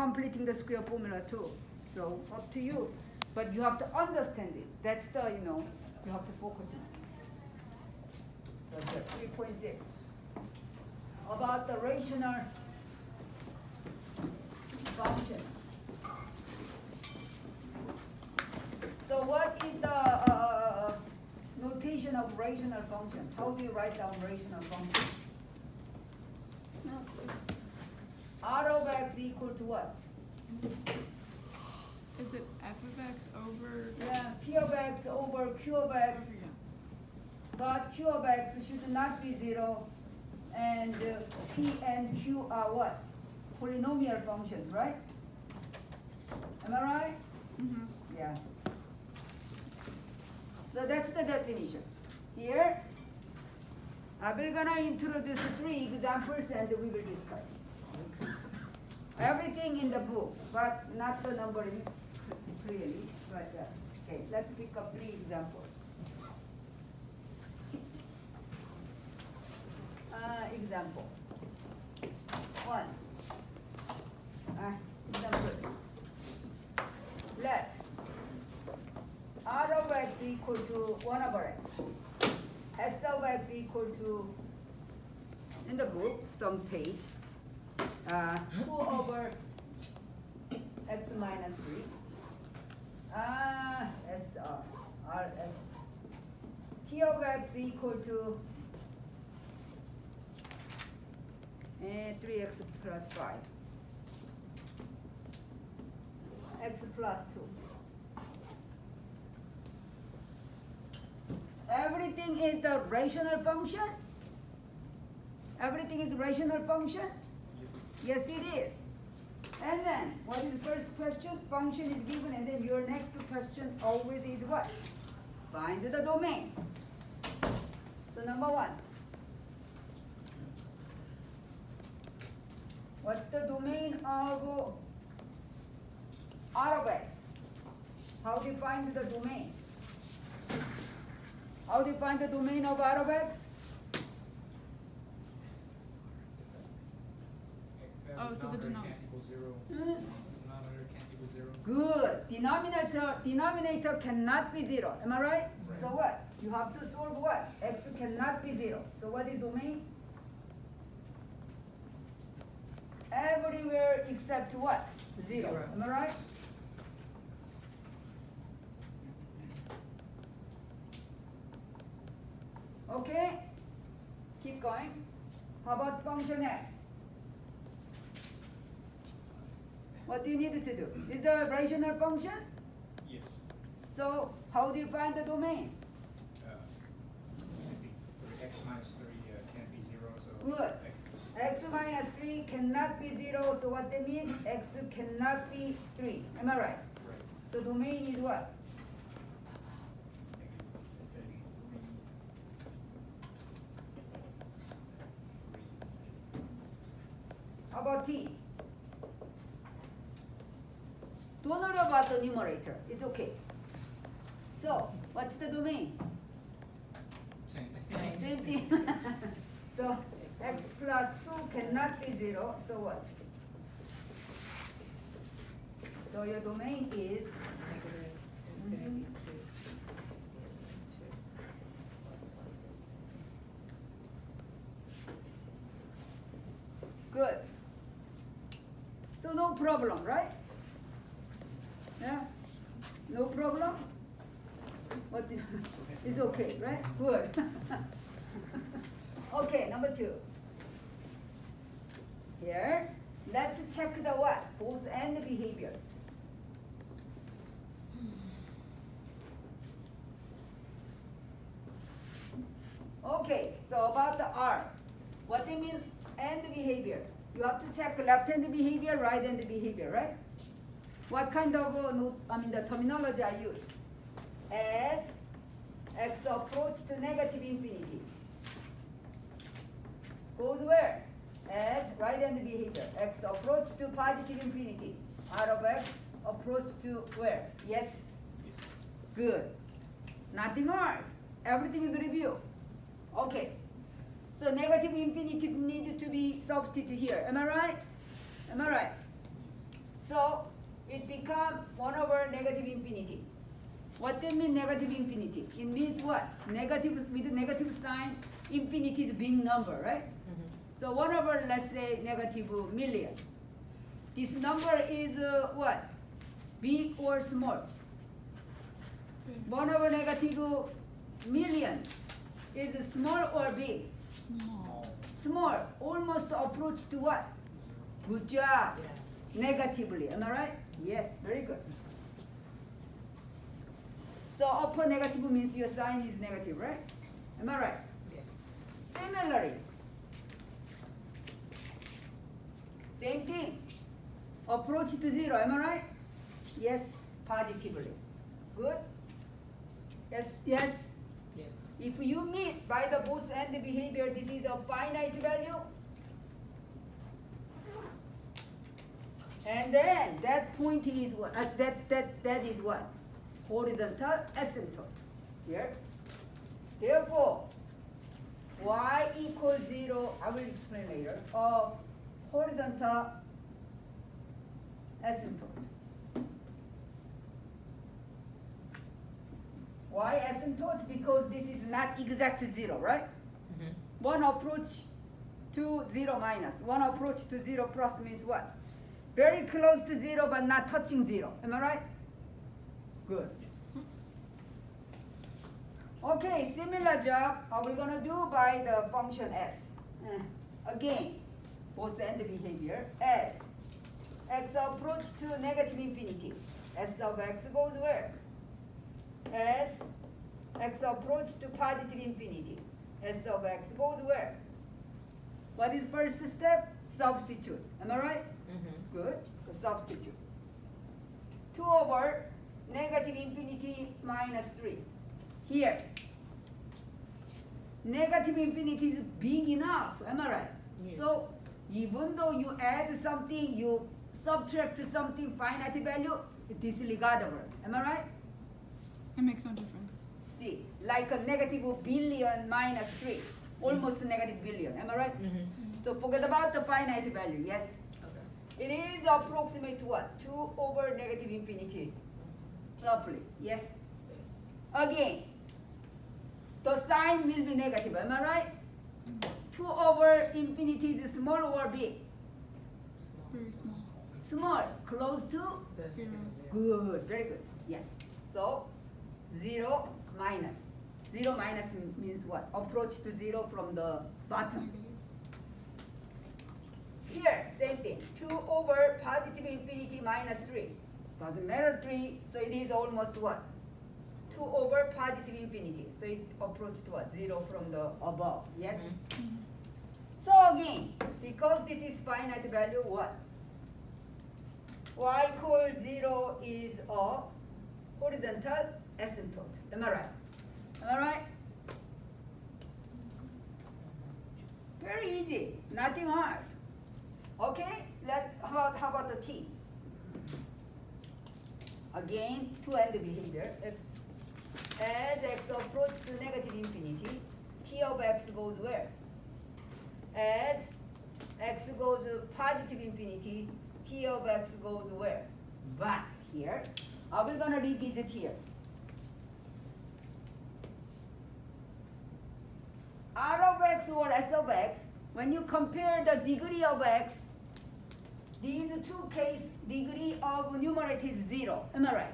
completing the square formula too. So up to you. But you have to understand it. That's the, you have to focus on. So 3.6. About the rational functions. So what is the notation of rational function? How do you write down rational function? R of x equal to what? Is it f of x over? Yeah, p of x over q of x. But q of x should not be 0. And p and q are what? Polynomial functions, right? Am I right? Mm-hmm. Yeah. So that's the definition. Here, we're gonna introduce 3 examples and we will discuss. Everything in the book, but not the numbering clearly. But okay, let's pick up 3 examples. Example 1. Example. Let R of x equal to 1 over x. S of x equal to, in the book, some page, 2 over x minus 3. S, R, S. T of x equal to 3x plus 5. X plus 2. Everything is the rational function? Everything is rational function? Yes, it is. And then, what is the first question? Function is given, and then your next question always is what? Find the domain. So number 1. What's the domain of R of x? How do you find the domain? How do you find the domain of R of x? Oh, so the denominator can't equal 0. Denominator can't equal 0. Good. Denominator cannot be 0. Am I right? So what? You have to solve what? X cannot be 0. So what is domain? Everywhere except what? 0. Am I right? Okay? Keep going. How about function s? What do you need to do? Is a rational function? Yes. So how do you find the domain? X minus 3 can't be 0. So Good. X minus 3 cannot be 0. So what that means? X cannot be 3. Am I right? Right. So domain is what? Infinity 3. How about t? Don't worry about the numerator. It's okay. So what's the domain? Same thing. Same thing. So x plus 2 cannot be 0. So what? So your domain is good. So no problem, right? Yeah? No problem? What do you, it's okay, right? Good. Okay, number 2. Here, let's check the what? Both and behavior. Okay, so about the R. What do you mean and behavior? You have to check left-hand behavior, right-hand behavior, right? What kind of, the terminology I use? As x approach to negative infinity. Goes where? As right-hand behavior. X approach to positive infinity. R of x approach to where? Yes? Good. Nothing hard. Everything is review. Okay. So negative infinity needed to be substituted here. Am I right? Am I right? it becomes 1 over negative infinity. What does mean negative infinity? It means what? Negative with a negative sign, infinity is a big number, right? So 1 over, let's say, negative million. This number is what? Big or small? 1 over negative million is small or big? Small. Small. Almost approach to what? Good job. Negatively. Am I right? Yes. Very good. So upper negative means your sign is negative, right? Am I right? Similarly, same thing. Approach to 0. Am I right? Yes. Positively. Good. Yes. Yes. If you meet by the both end behavior, this is a finite value. And then that point is what? That is what? Horizontal asymptote. Here. Therefore, y equals 0, I will explain later, of horizontal asymptote. Y asymptote because this is not exact 0, right? One approach to 0 minus. One approach to 0 plus means what? Very close to 0 but not touching 0. Am I right? Good. Okay, similar job. How we gonna do by the function s? Again, both end behavior as x approach to negative infinity. S of x goes where? As x approach to positive infinity. S of x goes where? What is first step? Substitute. Am I right? Good. So substitute. 2 over negative infinity minus 3. Here. Negative infinity is big enough. Am I right? Yes. So even though you add something, you subtract something finite value, it is disregardable. Am I right? It makes no difference. See, like a negative billion minus 3. Almost negative billion. Am I right? So forget about the finite value. Yes. It is approximate to what? 2 over negative infinity. Roughly. Yes. Again, the sign will be negative. Am I right? 2 over infinity is small or big? Very small. Small. Close to? 0. Good. Very good. Yeah. So 0 minus. 0 minus means what? Approach to 0 from the bottom. Negative. Here, same thing. 2 over positive infinity minus 3. Doesn't matter 3, so it is almost what? 2 over positive infinity. So it approaches to what? 0 from the above. Yes? So again, because this is finite value, what? Y equals 0 is a horizontal asymptote. Am I right? Am I right? Very easy. Nothing hard. Okay, how about the t? Again, two-end behavior. As x approaches to negative infinity, t of x goes where? As x goes positive infinity, t of x goes where? Back here. Are we gonna revisit here? R of x or s of x, when you compare the degree of x, these two case degree of numerator is 0. Am I right?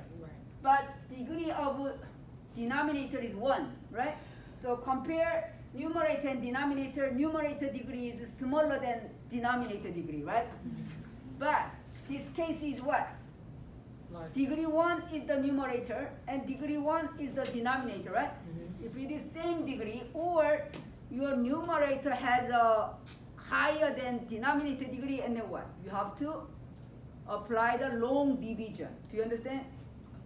But degree of denominator is 1, right? So compare numerator and denominator. Numerator degree is smaller than denominator degree, right? But this case is what? Degree 1 is the numerator and degree 1 is the denominator, right? If it is same degree or your numerator has a higher than denominator degree, and then what? You have to apply the long division. Do you understand?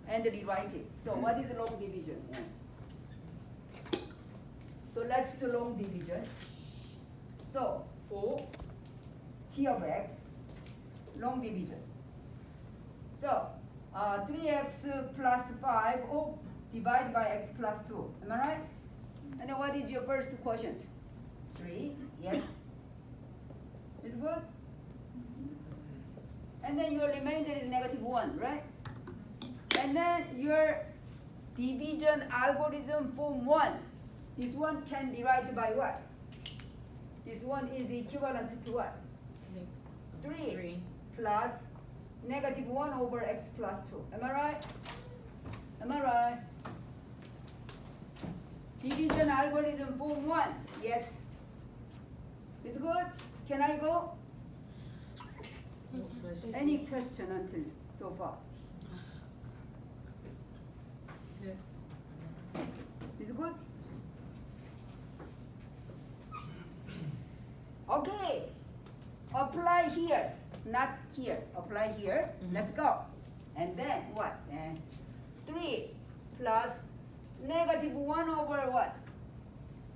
And rewrite it. So what is long division? So let's do long division. So O t of x, long division. So 3x plus 5 O divided by x plus 2. Am I right? And then what is your first quotient? 3. Yes. It's good? And then your remainder is negative 1, right? And then your division algorithm form 1. This one can divide by what? This one is equivalent to what? 3 plus negative 1 over x plus 2. Am I right? Am I right? Division algorithm form 1. Yes. It's good? Can I go? Any question until so far? Is good? Okay. Apply here, not here. Apply here. Let's go. And then what? 3 plus negative 1 over what?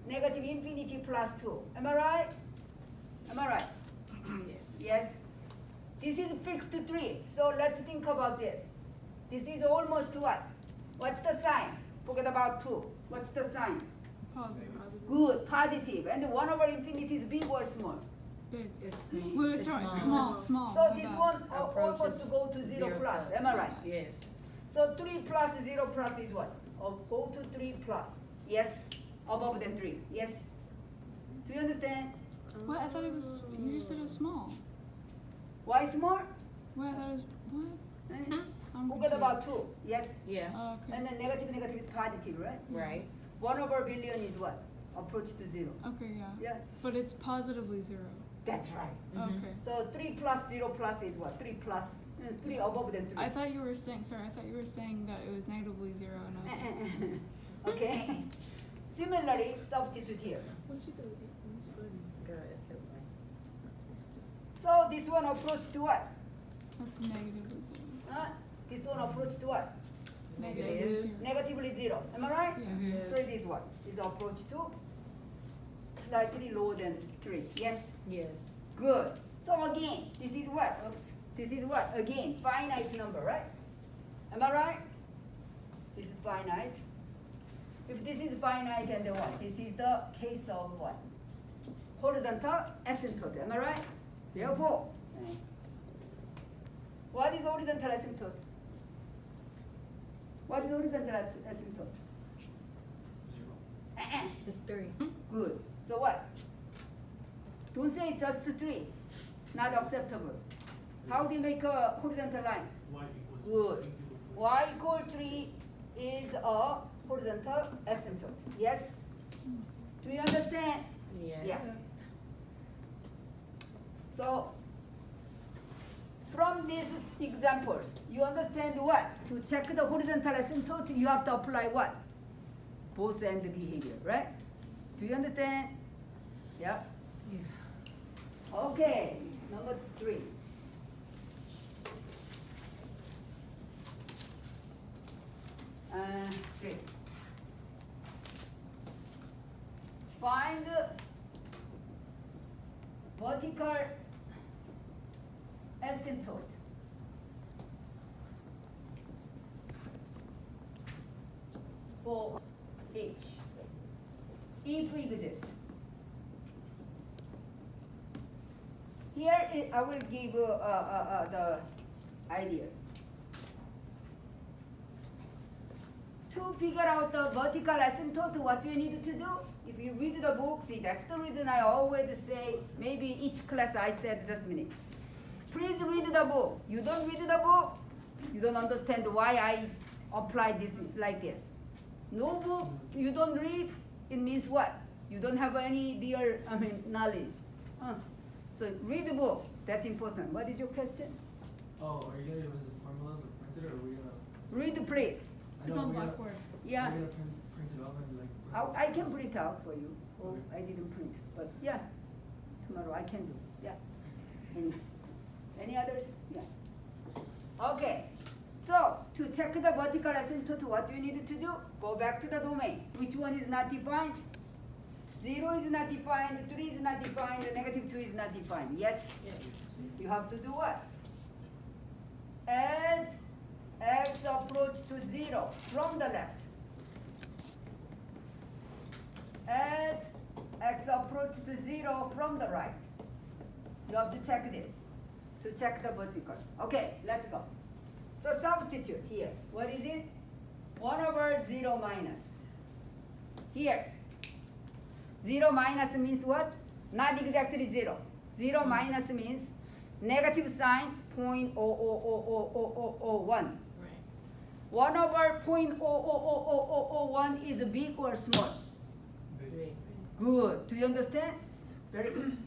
Negative infinity plus 2. Am I right? Am I right? Yes. Yes. This is fixed 3. So let's think about this. This is almost what? What's the sign? Forget about 2. What's the sign? Positive. Good, positive. And 1 over infinity is big or small? Big. It's Wait, it's sorry, small. small. So my this bad. one Approaches almost to go to 0 plus. plus. Am I right? Yes. So 3 plus 0 plus is what? Go to 3 plus. Yes? Above than 3. Yes? Do you understand? What? I thought it was. You just said it was small. Why small? What? I thought it was. What? Eh? I'm Forget confused. about 2. Yes? Yeah. Oh, okay. And then negative is positive, right? Right. 1 over billion is what? Approach to 0. Okay, yeah. Yeah? But it's positively 0. That's right. Okay. So 3 plus 0 plus is what? 3 plus 3 above than 3. I thought you were saying. Sorry, I thought you were saying that it was negatively 0, and I was like, Okay. Similarly, substitute here. So this one approach to what? that's negatively 0. This one approach to what? Negative. 0. Negatively 0. Am I right? Yeah. Mhm. So it is what? Is approach to slightly lower than 3. Yes? Yes. Good. So again, this is what? Oops. This is what? Again, finite number, right? Am I right? This is finite. If this is finite and then what? This is the case of what? Horizontal asymptote. Am I right? Therefore, what is horizontal asymptote? What is horizontal asymptote? 0. It's 3. Good. So what? Don't say just 3. Not acceptable. How do you make a horizontal line? Good. Y equal 3 is a horizontal asymptote. Yes? Do you understand? Yeah. Yeah. So, from these examples, you understand what? To check the horizontal asymptote, you have to apply what? Both end behavior, right? Do you understand? Yeah. Yeah. Okay, number 3. Three. Find vertical asymptote. For H, if it exists. Here I will give the idea. To figure out the vertical asymptote, what you need to do, if you read the book, see, that's the reason I always say, maybe each class I said just a minute. Please read the book. You don't read the book, you don't understand why I apply this like this. No book, you don't read, it means what? You don't have any real, knowledge. So read the book, that's important. What is your question? Oh, are you gonna give us the formulas like printed, or are we gonna? Read, please. I It's know, on we're gonna- Blackboard. Yeah. We're gonna print it off and like. I can print out for you. Oh, Okay. I didn't print, but yeah, tomorrow I can do. Yeah. Any others? Yeah. Okay. So to check the vertical asymptote, what you need to do? Go back to the domain. Which one is not defined? 0 is not defined. 3 is not defined. Negative 2 is not defined. Yes. You have to do what? As x approach to 0 from the left. As x approach to 0 from the right. You have to check this. to check the vertical. Okay, let's go. So substitute here. What is it? 1 over 0 minus. Here. 0 minus means what? Not exactly 0. 0 minus means negative sign 0.0000001. Right. 1 over 0.00001 is big or small? Big. Good. Do you understand? Very good.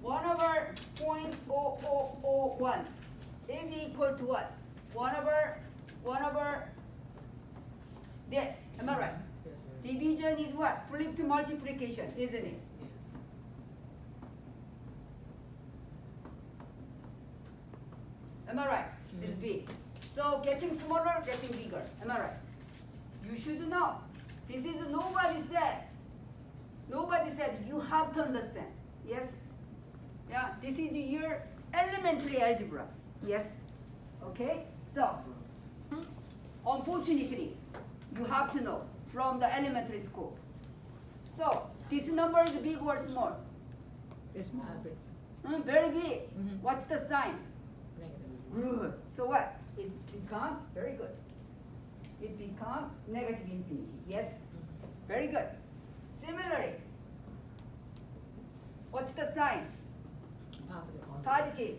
1 over 0.00001 is equal to what? 1 over this. Am I right? Yes, right. Division is what? Flipped multiplication, isn't it? Yes. Am I right? It's big. So getting smaller, getting bigger. Am I right? You should know. This is nobody said. Nobody said you have to understand. Yes? Yeah, this is your elementary algebra. Yes? Okay? So, unfortunately, you have to know from the elementary school. So, this number is big or small? It's not big. Very big. Mhm. What's the sign? Negative. Good. So what? It become very good. It become negative infinity. Yes? Very good. Similarly, what's the sign? Positive. Positive.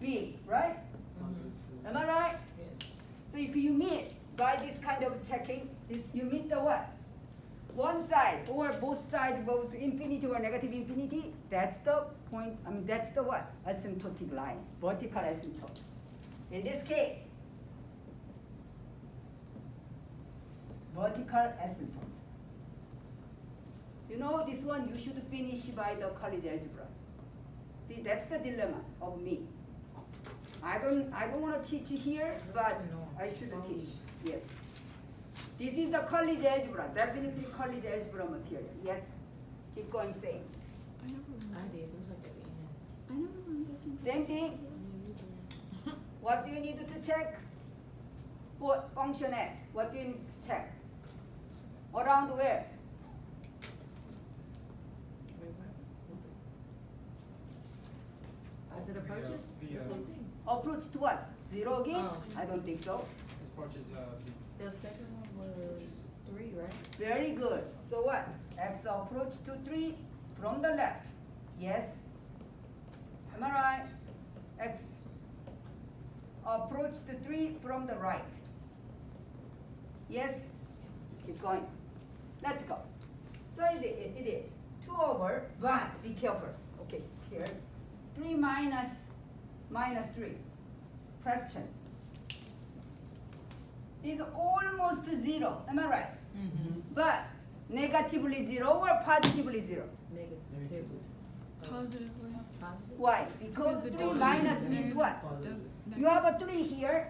B, right? Positive. Am I right? Yes. So if you meet by this kind of checking, this you meet the what? One side or both sides goes infinity or negative infinity, that's the point, that's the what? Asymptotic line, vertical asymptote. In this case, vertical asymptote. You know this one you should finish by the college algebra. See, that's the dilemma of me. I don't want to teach here, but No. I should Oh, teach. yes. Yes. This is the college algebra, definitely college algebra material. Yes. Keep going, same. I never remember. I did. It was like at the end. I never remember taking Same thing. What do you need to check? For function s, what do you need to check? Around where? Wait, what? What's it? Is it a purchase The, or something? Approach to what? 0 again? Oh. I don't think so. As far as, The second one was 3, right? Very good. So what? X approach to 3 from the left. Yes? Am I right? X approach to 3 from the right. Yes? Keep going. Let's go. So it is 2 over 1. Be careful. Okay, here. 3 minus 3. Question. Is almost 0. Am I right? Mm-hmm. But negatively 0 or positively 0? Negative. positively. Positive? Why? Because the 3 dot minus is means there. what? Positive. You have a 3 here.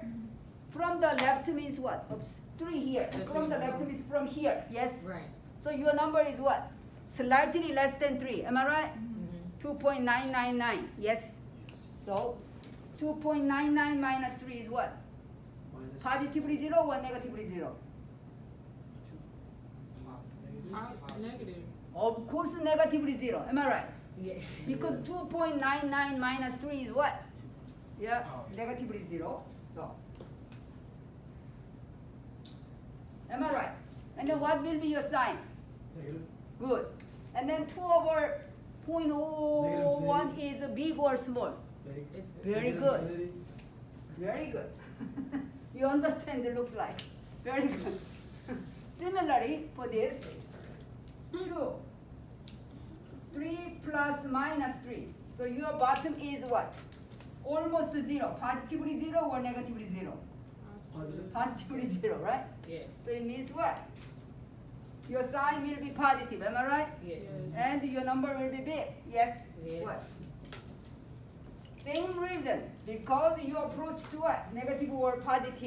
From the left means what? Oops. 3 here. The From the three. left means from here. Yes? Right. So your number is what? Slightly less than 3. Am I right? Mm-hmm. 2.999. Yes? So 2.99 minus 3 is what? Minus. Positively 0 or negatively 0? Negative. Of course negatively 0. Am I right? Yes. Because 2.99 minus 3 is what? Yeah, Oh. negatively 0. So, am I right? And then what will be your sign? Negative. Good. And then 2 over 0.01 is big or small? Big. It's Very Negative good. infinity. Very good. You understand it looks like. Very good. Similarly, for this, 2, 3 plus minus 3. So your bottom is what? Almost 0. Positively 0 or negatively 0? Positive. Positively 0, right? Yes. So it means what? Your sign will be positive, am I right? Yes. And your number will be big. Yes? Yes. What? Same reason, because you approach to what? Negative or positive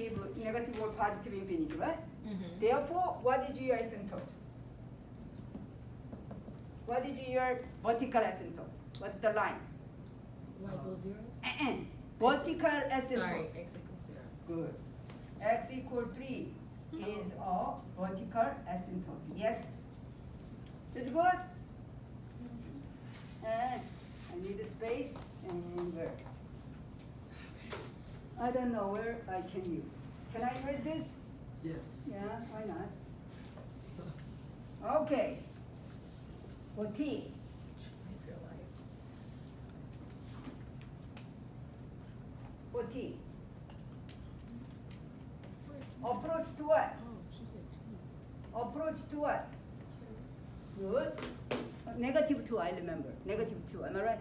infinity, right? Mm-hmm. Therefore, what is your asymptote? What is your vertical asymptote? What's the line? Y equals 0? Vertical asymptote. Sorry, x equals 0. Good. X equal 3 is a vertical asymptote. Yes? Is good? I need a space and where? I don't know where I can use. Can I erase this? Yeah. Yeah, why not? Okay. For T, I feel like. for T. Approach to what? Oh, she said two. Approach to what? Good. Negative 2, I remember. Negative 2, am I right?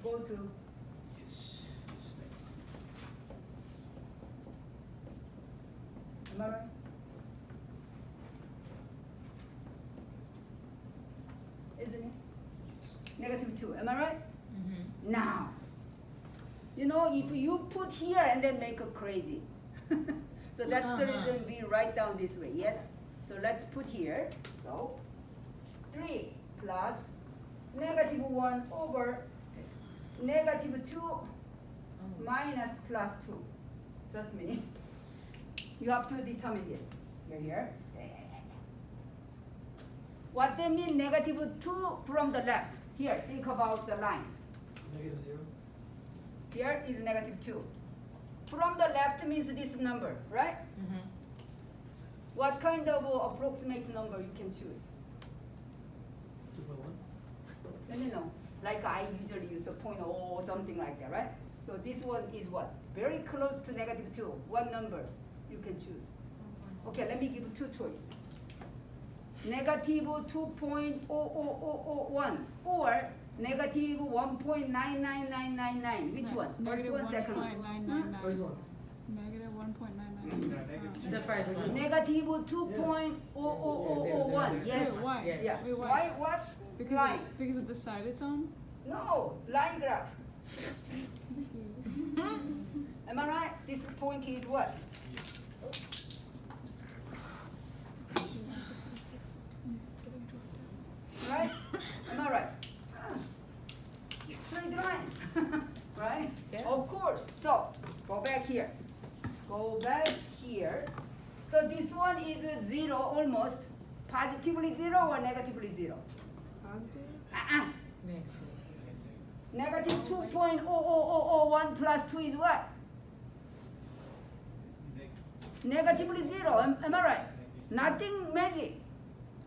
Go to. Yes. Yes. Am I right? Isn't it? Yes. Negative 2, am I right? Mm-hmm. Now, you know, if you put here and then make it crazy. So that's the reason we write down this way, yes? So let's put here, so 3 plus negative 1 over negative 2 minus plus 2. Just a minute. You have to determine this. Here. What they mean negative 2 from the left. Here, think about the line. Negative 0. Here is negative 2. From the left means this number, right? Mm-hmm. What kind of approximate number you can choose? 2.1. No. Like I usually use the 0.0 or something like that, right? So this one is what? Very close to negative 2. What number you can choose? Okay, let me give you two choices. Negative 2.00001 or negative 1.99999. Which one? First Negative one, second one. 1.999. First one. Negative 1.99. negative The first one. Negative 2.00001. Yes. Wait, why? Yes. Yeah. Wait, why? Why? What? Line. Because of the side it's on? No, line graph. Am I right? This point is what? Right? Am I right? Straight line. Right? Yes. Of course. So, go back here. Go back here. So this one is 0 almost. Positively 0 or negatively 0? Positive? Negative. Negative 2.00001 plus 2 is what? Negatively 0. Am I right? Nothing magic.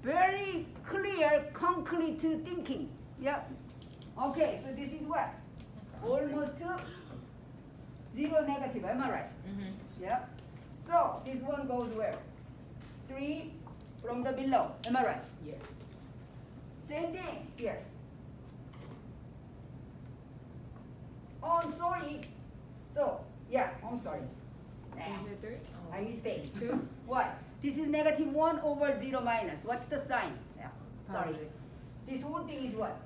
Very clear, concrete thinking. Yeah. Okay, so this is what? Almost 0 negative. Am I right? Mm-hmm. Yeah. So this one goes where? 3 from the below. Am I right? Yes. Same thing here. Oh, I'm sorry. So, yeah, I'm sorry. Is it 3? I mistake. 2? What? This is negative 1 over 0 minus. What's the sign? Yeah, sorry. Positive. This whole thing is what?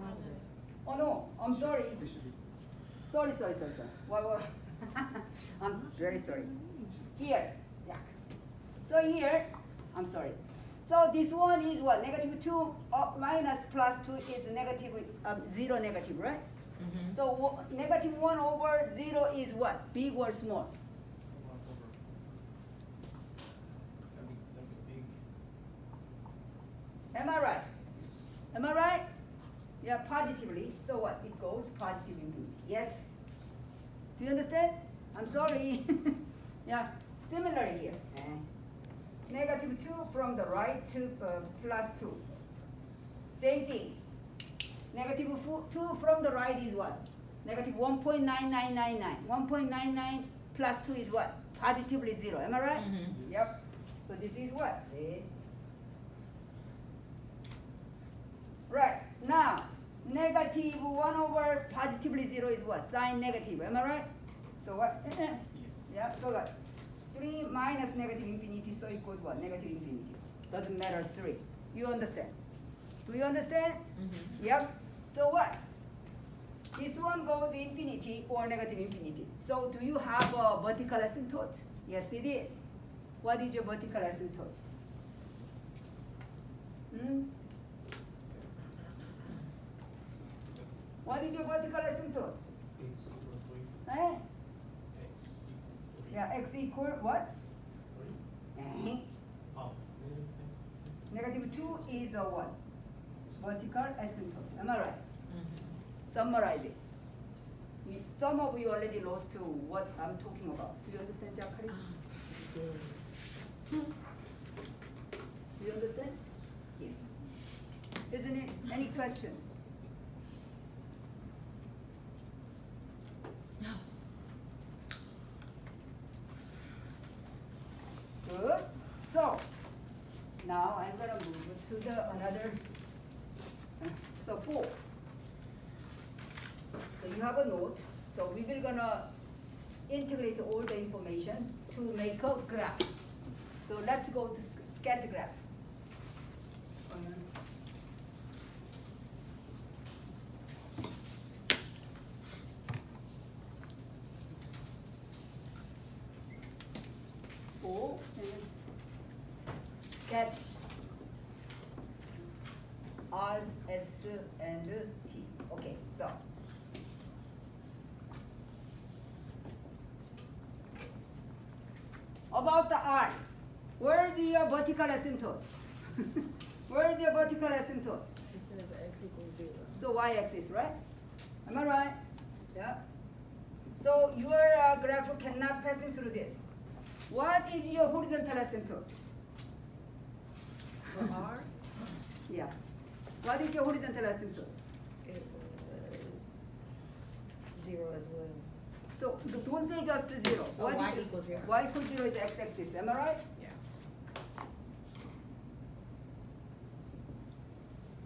Positive. Oh no, I'm sorry. It should be. Sorry. What? I'm very sorry. Here, yeah. So here, I'm sorry. So this one is what? Negative 2 minus plus 2 is negative, 0 negative, right? Mm-hmm. So negative 1 over 0 is what? Big or small? That'd be big. Am I right? Am I right? Yeah, positively. So what? It goes positive infinity. Yes? Do you understand? I'm sorry. Yeah, similarly here. Negative 2 from the right to plus 2. Same thing. Negative 2 from the right is what? Negative 1.9999. 1.99 plus 2 is what? Positively 0. Am I right? Mm-hmm. Yep. So this is what? Right. Now, negative 1 over positively 0 is what? Sign negative. Am I right? So what? Yes. Yeah, so what? 3 minus negative infinity, so equals what? Negative infinity. Doesn't matter 3. You understand? Do you understand? Mm-hmm. Yep. So what? This one goes infinity or negative infinity. So do you have a vertical asymptote? Yes, it is. What is your vertical asymptote? What is your vertical asymptote? X equals 3. Eh? X equals 3. Yeah, x equal what? 3. Eh? Oh. Negative 2 is a what? vertical asymptote. Am I right? Mhm. Summarize it. Some of you already lost to what I'm talking about. Do you understand, Jacqueline? Yeah. Do you understand? Yes. Isn't it? Any question? No. Good. So now I'm gonna move to the another. So 4. So you have a note. So we will gonna integrate all the information to make a graph. So let's go to sketch graph. Four and sketch R, S, and T. Okay, so. About the R, where's your vertical asymptote? Where's your vertical asymptote? It says x equals 0. So y-axis, right? Am I right? Yeah. So your graph cannot passing through this. What is your horizontal asymptote? For r, Yeah. What is your horizontal asymptote? it was 0 as well. So don't say just 0. Oh, What y is it? equals 0. Y equals 0 is x-axis. Am I right? Yeah.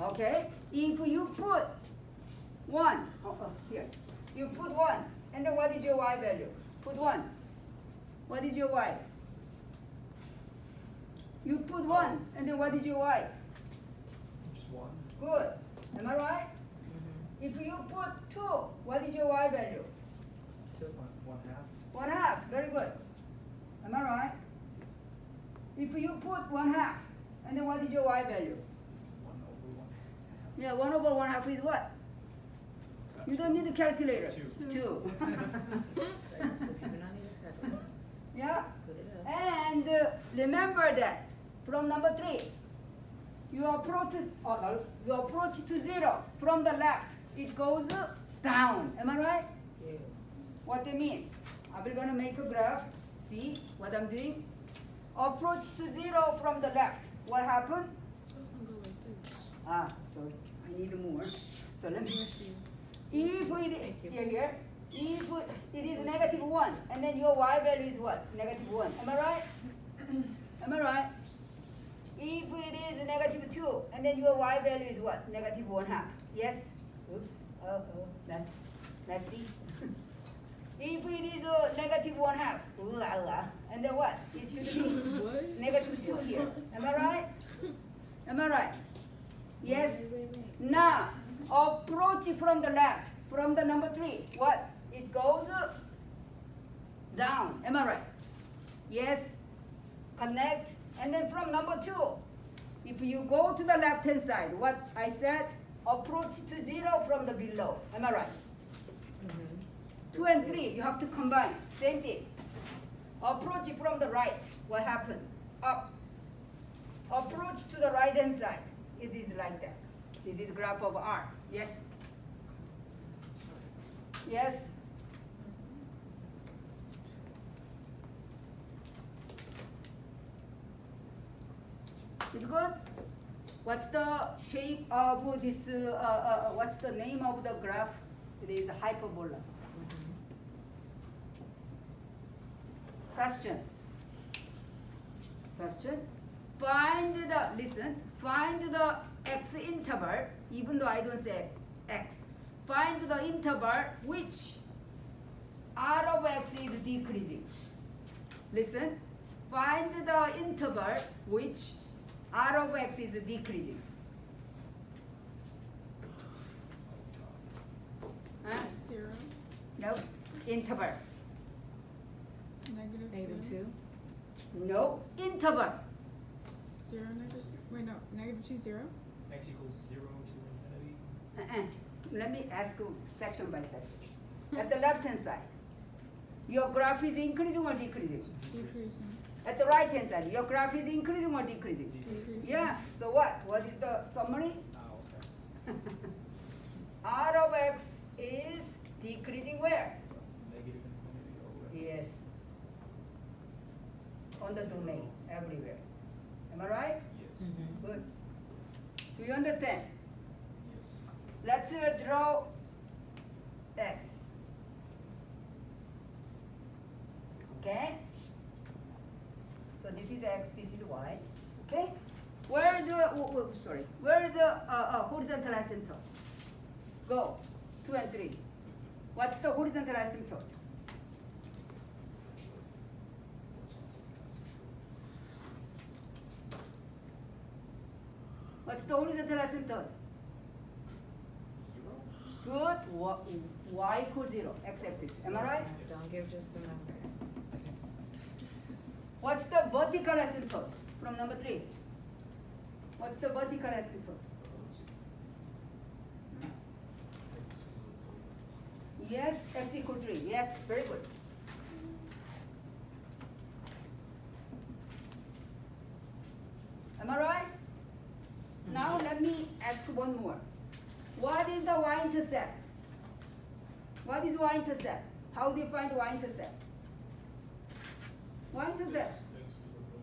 Okay. If you put 1, here, you put 1, and then what is your y value? Put 1. What is your y? You put 1, and then what is your y? Just one. Good. Am I right? Mhm. If you put 2, what is your y value? One half. 1/2. Very good. Am I right? If you put 1/2, and then what is your y value? 1/1. Yeah, 1/1/2 is what? You don't need a calculator. Two. 2. So if you do not need a calculator, Yeah. put it up. And remember that from number 3, you approach to 0 from the left. It goes down. Am I right? Yes. What they mean? I'm gonna make a graph. See what I'm doing? Approach to 0 from the left. What happened? So I need more. So let me see. If it here, if it is -1, and then your y value is what? -1. Am I right? Am I right? If it is -2, and then your y value is what? -1/2. Yes? Oops. That's messy. If it is -1/2, ooh la la, and then what? It should be -2 here. Am I right? Am I right? Yes? Wait. Now, approach from the left, from the number 3. What? It goes down. Am I right? Yes? Connect. And then from number 2, if you go to the left-hand side, what I said, approach to 0 from the below. Am I right? Mhm. 2 and 3, you have to combine. Same thing. Approach from the right. What happened? Up. Approach to the right-hand side. It is like that. This is graph of R. Yes? Yes? It's good? What's the shape of this, what's the name of the graph? It is a hyperbola. Question? Question? Find the x interval, even though I don't say x. Find the interval which r of x is decreasing. Listen, find the interval which r of x is decreasing. Huh? 0, No, interval. -2, No, interval. 0, wait, no, -2, 0. X equals 0 to infinity. Let me ask you section by section. At the left-hand side, your graph is increasing or decreasing? Decreasing. At the right-hand side, your graph is increasing or decreasing? Decreasing. Yeah, so what? What is the summary? Okay. R of x is decreasing where? Negative infinity or whatever. Yes. On the domain, everywhere. Am I right? Yes. Mm-hmm. Good. Do you understand? Yes. Let's draw S. Okay? So this is x, this is y. Okay? Where is the, sorry, where is the horizontal asymptote? Go, 2 and 3. What's the horizontal asymptote? What's the horizontal asymptote? Zero? Good, y equals 0, x-axis. Am I right? Don't give just a number. What's the vertical asymptote from number 3? What's the vertical asymptote? Yes, x equal 3. Yes, very good. Am I right? Now let me ask one more. What is the y-intercept? What is y-intercept? How do you find y-intercept? Y-intercept.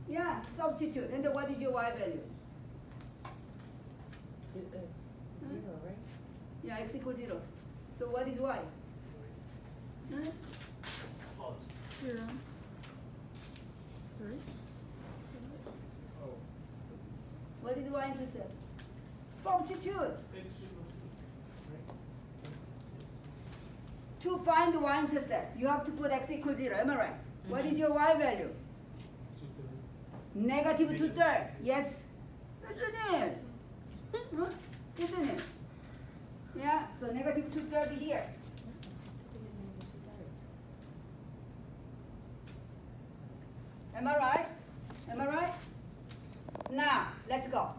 Yeah, substitute. And then what is your y value? It's 0, right? Yeah, x equals 0. So what is y? Hmm? 0. 3. Oh. What is y-intercept? Substitute. X equals right? To find the y-intercept, you have to put x equals 0. Am I right? What is your y value? Negative 2/3. Yes. Isn't it? Huh? Isn't it? Yeah, so negative 2/3 here. Am I right? Am I right? Now, let's go.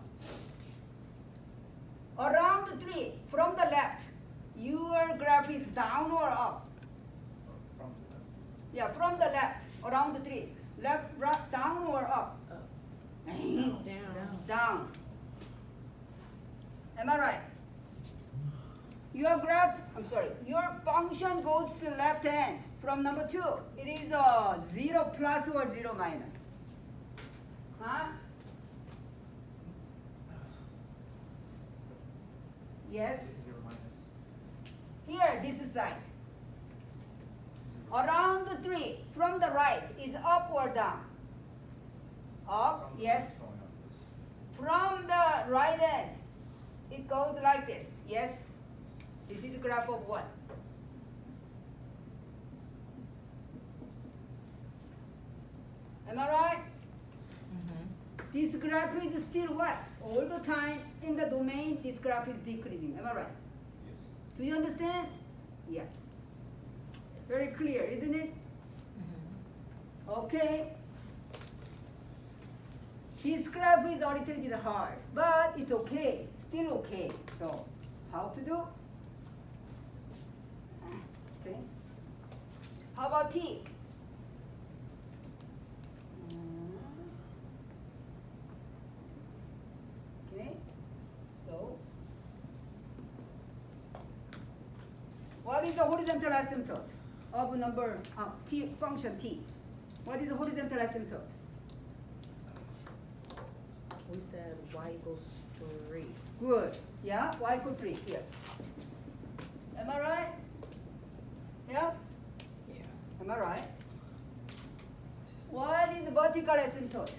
Around 3, from the left, your graph is down or up? From the left. Yeah, from the left, around 3. Left, right, down or up? Up. Down. Down. Am I right? Your graph, I'm sorry, your function goes to left hand from number 2. It is 0 plus or 0 minus. Huh? Yes? Zero minus. Here, this side. Around the 3, from the right, is up or down? Up, yes. Going up this. From the right end, it goes like this, yes? This is a graph of what? Am I right? Mm-hmm. This graph is still what? All the time in the domain, this graph is decreasing. Am I right? Yes. Do you understand? Yeah. Very clear, isn't it? Mm-hmm. Okay. This graph is a little bit hard, but it's okay. Still okay. So, how to do? Okay. How about T? Okay. So, what is the horizontal asymptote of number T function T? What is the horizontal asymptote? We said y equals 3. Good. Yeah, y equal 3 here. Am I right? Yeah? Yeah. Am I right? What is vertical asymptote?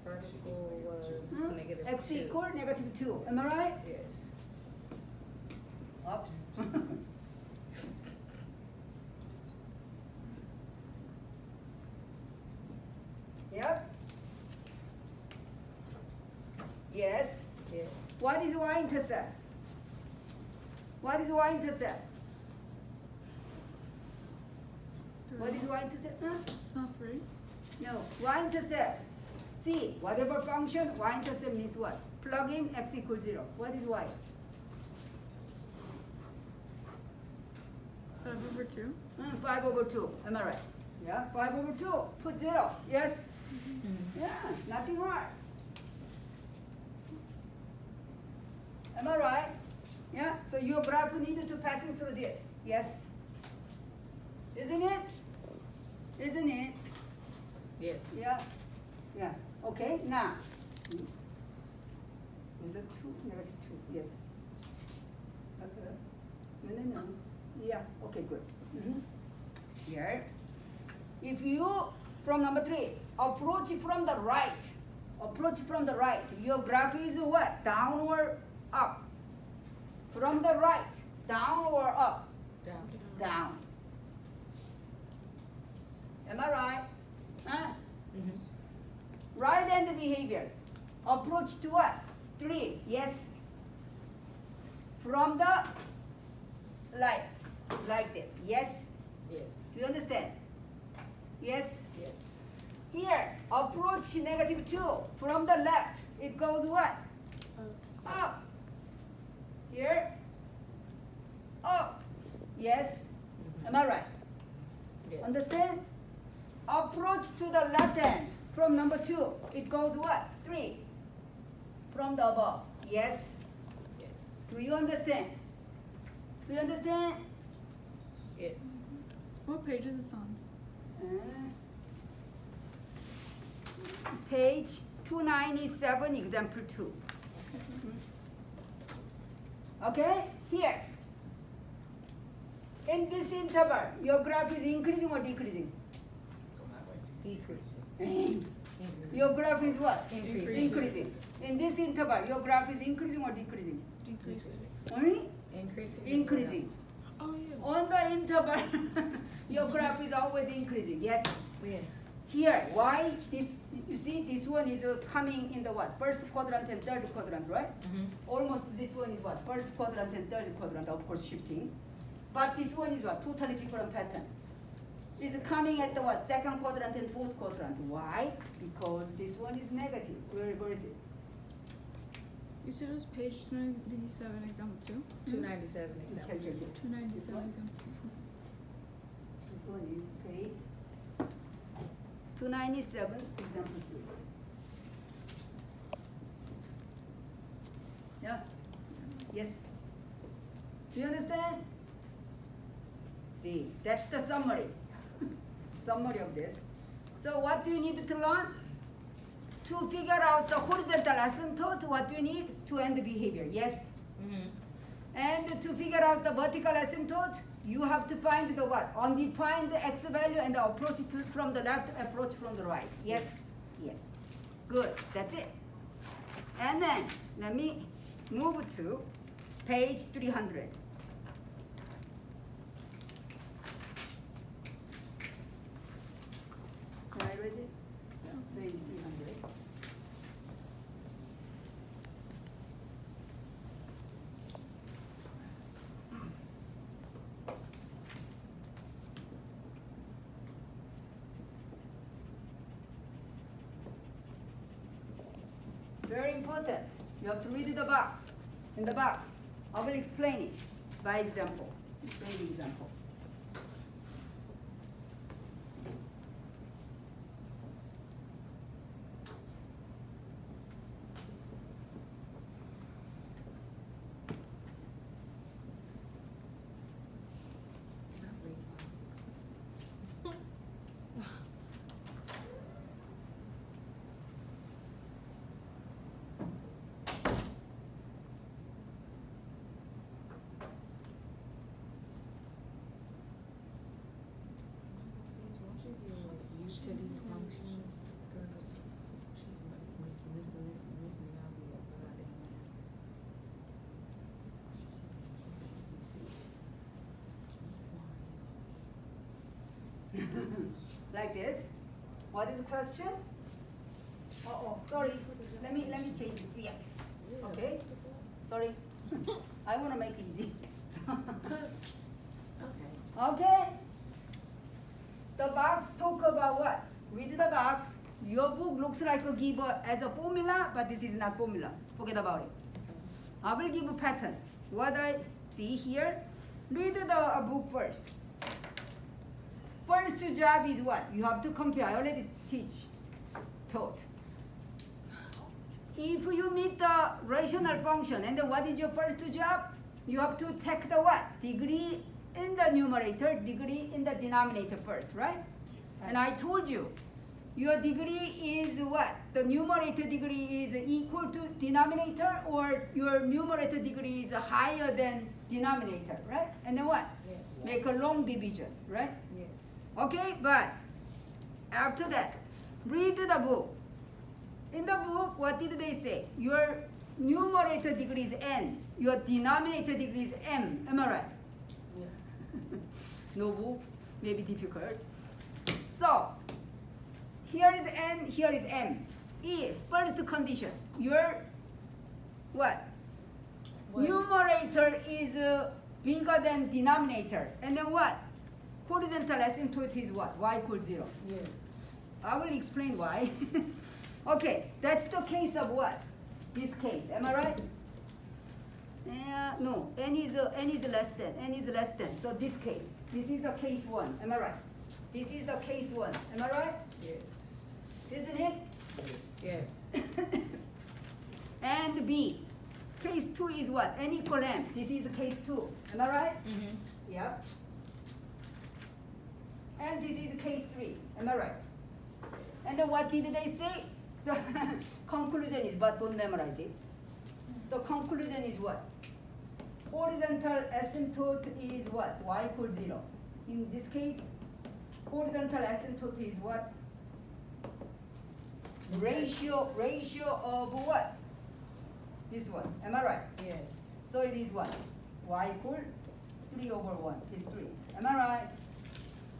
Vertical was Hmm? negative X 2. equal negative 2. Am I right? Yes. Oops. Yep. Yes. Yes. What is y-intercept? What is y-intercept? What is y-intercept? Huh? It's not 3. No, y-intercept. See, whatever function, y-intercept means what? Plug in x equals 0. What is y? 5/2. 5 over 2. Am I right? Yeah, 5 over 2. Put 0. Yes? Mm-hmm. Yeah, nothing hard. Am I right? Yeah, so your graph needs to passing through this. Yes? Isn't it? Isn't it? Yes. Yeah. Yeah. Okay, now. Is it 2? Negative 2. Yes. Okay. No. Yeah, okay, good. Here. If you, from number 3, approach from the right, your graph is what? Down or up? From the right, down or up? Down. Down. Am I right? Huh? Mm-hmm. Right hand behavior. Approach to what? 3. Yes. From the left, like this. Yes. Yes. Do you understand? Yes. Yes. Here, approach negative 2. From the left, it goes what? Up. Here. Up. Yes. Am I right? Yes. Understand? Approach to the left hand from number 2. It goes what? 3. From the above. Yes. Yes. Do you understand? Do you understand? Yes. What page is this on? Page 297, example 2. Okay? Here. In this interval, your graph is increasing or decreasing? Go that way. Decreasing. Increasing. Your graph is what? Increasing. Increasing. In this interval, your graph is increasing or decreasing? Decreasing. Increasing. Increasing. Oh, yeah. On the interval, your graph is always increasing. Yes. Yes. Here, why this? You see, this one is coming in the what? First quadrant and third quadrant, right? Mm-hmm. Almost this one is what? First quadrant and third quadrant, of course, shifting. But this one is what? Totally different pattern. It's coming at the what? Second quadrant and fourth quadrant. Why? Because this one is negative. Where is it? You said it was page 297, example 2? 297 Okay, example. okay, okay. 297, What? example 2. This one is page 297, example 3. Yeah? Yes? Do you understand? See, that's the summary. Summary of this. So what do you need to learn? To figure out the horizontal asymptote, what do you need? To end the behavior, yes? Mm-hmm. And to figure out the vertical asymptote, you have to find the what? Undefined x value and the approach from the left, approach from the right. Yes? Yes. Good. That's it. And then let me move to page 300. Can I raise it? Yeah. Page 300. Very important. You have to read the box. In the box, I will explain it by example. Explain the example. Not reflex. Once you get used to these functions, girls, she's like, miss me, I'll be like, but I didn't know. Like this. What is the question? Oh, sorry. Let me change it. Yeah. Okay. Sorry. I want to make it easy. Okay. Okay. The box talk about what? Read the box. Your book looks like a give as a formula, but this is not formula. Forget about it. I will give a pattern. What I see here, read the book first. First job is what? You have to compare. I already taught. If you meet the rational function, and then what is your first job? you have to check the what? Degree in the numerator, degree in the denominator first, right? And I told you, your degree is what? The numerator degree is equal to denominator, or your numerator degree is higher than denominator, right? And then what? Yes. Make a long division, right? Yes. Okay, but after that, read the book. In the book, what did they say? Your numerator degree is n, your denominator degree is m. Am I right? Yes. No book, may be difficult. So, here is n, here is m. If, first condition, your what? What? Numerator is bigger than denominator. And then what? Horizontal asymptote is what? Y equals 0. Yes. I will explain why. Okay, that's the case of what? This case, am I right? No, n is less than, n is less than. So this case, this is the case 1, am I right? This is the case 1, am I right? Yes. Isn't it? Yes. Yes. And B, case 2 is what? N equal m. This is case 2, am I right? Mm-hmm. Yep. And this is case 3, am I right? And then what did they say? The conclusion is, but don't memorize it. The conclusion is what? Horizontal asymptote is what? Y equals 0. In this case, horizontal asymptote is what? Ratio of what? This one. Am I right? Yes. So it is what? Y equal 3 over 1 is 3. Am I right?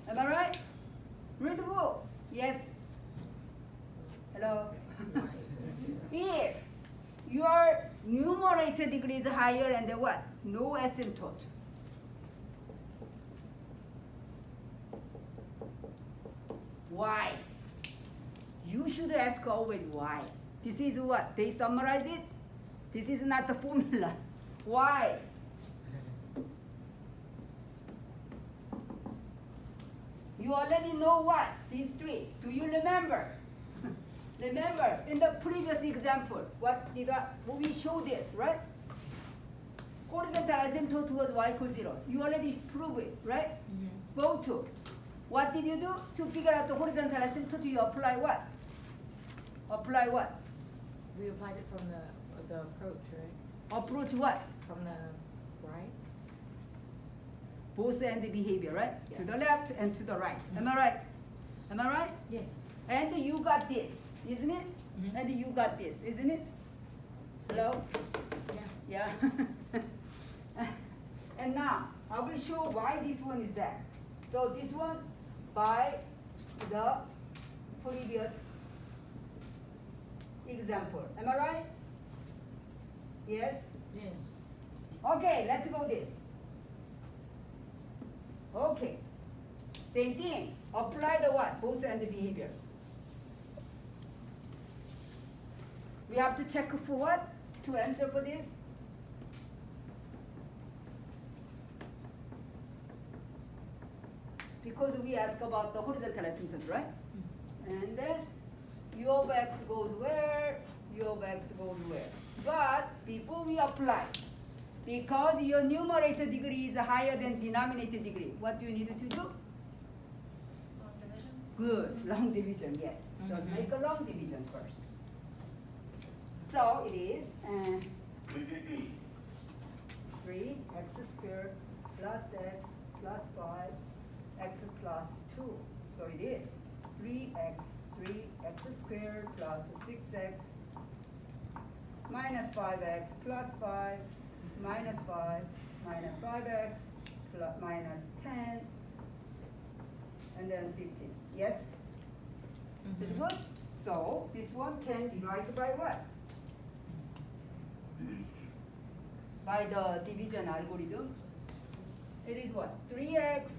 Am I right? Read the book. Yes. Hello? If your numerator degree is higher and the what? No asymptote. Why? You should ask always why. This is what? They summarize it. This is not the formula. Why? You already know what? These three. Do you remember? Remember, in the previous example, what we showed this, right? Horizontal asymptote was y equals 0. You already proved it, right? Mm-hmm. Go to. What did you do? To figure out the horizontal asymptote, you apply what? Apply what? We applied it from the approach, right? Approach what? From the right. Both end behavior, right? Yeah. To the left and to the right. Am I right? Am I right? Yes. And you got this, isn't it? Mhm. And you got this, isn't it? Hello? Yeah. Yeah. And now, I will show why this one is there. So this one by the previous example. Am I right? Yes? Yes. Okay, let's go this. Okay. Same thing. Apply the what? Both end behavior. We have to check for what? To answer for this? Because we ask about the horizontal asymptote, right? And then u of x goes where? U of x goes where? But before we apply, because your numerator degree is higher than denominator degree, what do you need to do? Long division? Good, long division, yes. So Mhm. make a long division first. So it is 3x squared plus x plus 5 x plus 2. So it is 3x squared plus 6x minus 5x plus 5 minus 5 minus 5x plus minus 10 and then 15. Yes? Is Mhm. good? So this one can be divided by what? By the division algorithm. It is what? 3x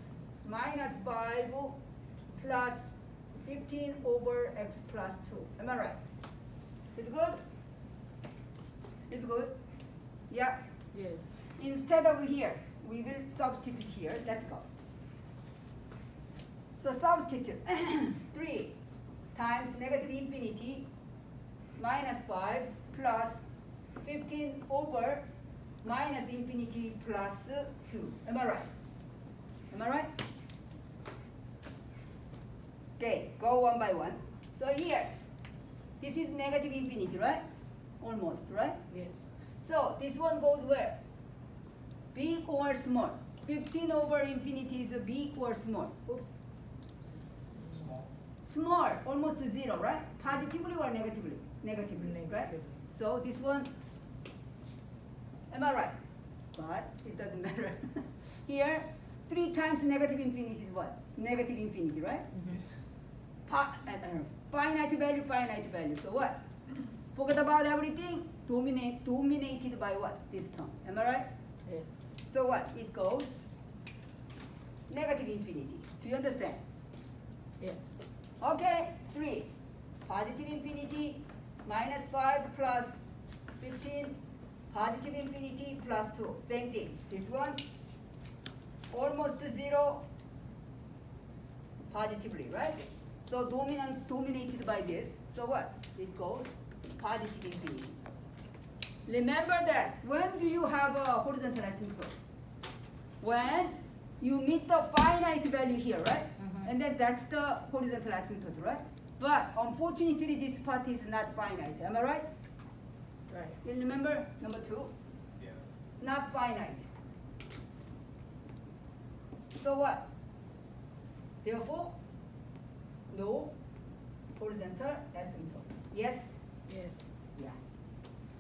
minus 5 plus 15 over x plus 2. Am I right? Is good? Is good? Yeah. Yes. Instead of here, we will substitute here. Let's go. So substitute 3 times negative infinity minus 5 plus 15 over minus infinity plus 2. Am I right? Am I right? Okay, go one by one. So here, this is negative infinity, right? Almost, right? Yes. So this one goes where? Big or small? 15 over infinity is a big or small? Oops. Small. Small, almost to 0, right? Positively or negatively? Negatively, right? Negatively. So this one, am I right? But it doesn't matter. Here, 3 times negative infinity is what? Negative infinity, right? Finite value. So what? Forget about everything. Dominated by what? This term. Am I right? Yes. So what? It goes negative infinity. Do you understand? Yes. Okay, 3. Positive infinity minus 5 plus 15. Positive infinity plus 2. Same thing. This one almost to 0 positively, right? So dominated by this. So what? It goes positive infinity. Remember that when do you have a horizontal asymptote? When you meet the finite value here, right? Mhm. And then that's the horizontal asymptote, right? But unfortunately, this part is not finite. Am I right? Right. You remember number 2? Yes. Not finite. So what? Therefore, no horizontal asymptote. Yes? Yes. Yeah.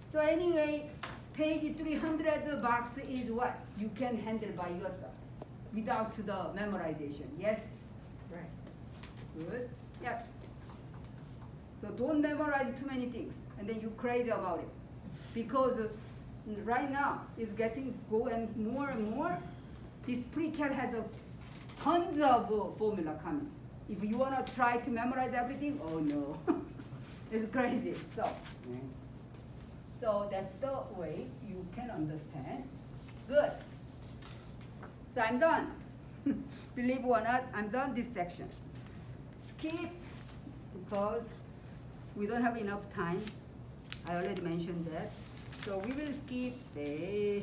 So anyway, page 300 box is what you can handle by yourself without the memorization. Yes? Right. Good. Yep. So don't memorize too many things and then you crazy about it. Because right now it's getting going more and more. This pre-cal has tons of formula coming. If you want to try to memorize everything, oh no. It's crazy. So that's the way you can understand. Good. So I'm done. Believe or not, I'm done this section. Skip because we don't have enough time. I already mentioned that. So we will skip the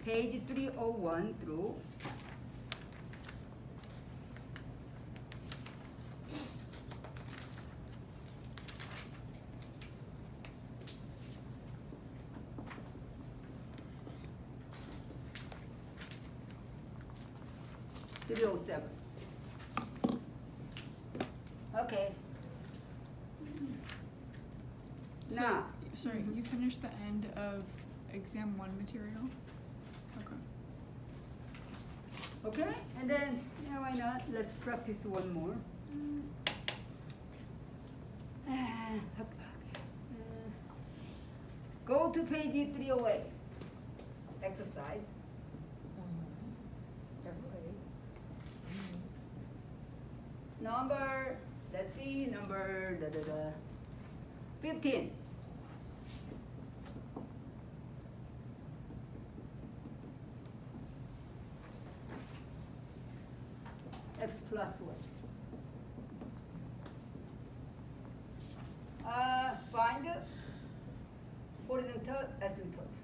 page 301 through .307. Okay. So, Now, sorry, you finished the end of exam 1 material? Okay. okay, and then, yeah, why not? Let's practice one more. Go to page 308. Exercise. Number, let's see, number 15. X plus 1. Find horizontal asymptote.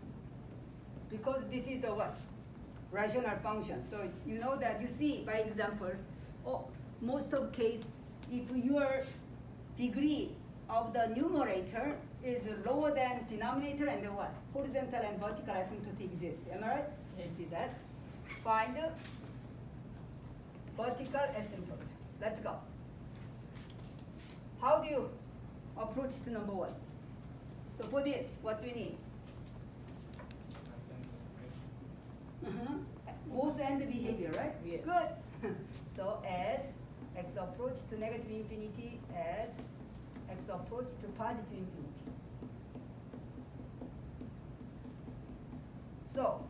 Because this is the what? Rational function. So you know that you see by examples, most of case, if your degree of the numerator is lower than denominator and the what? Horizontal and vertical asymptote exist. Am I right? You see that? Find vertical asymptote. Let's go. How do you approach to number 1? So for this, what do we need? Both end behavior, right? Yes. Good. So as x approach to negative infinity, as x approach to positive infinity. So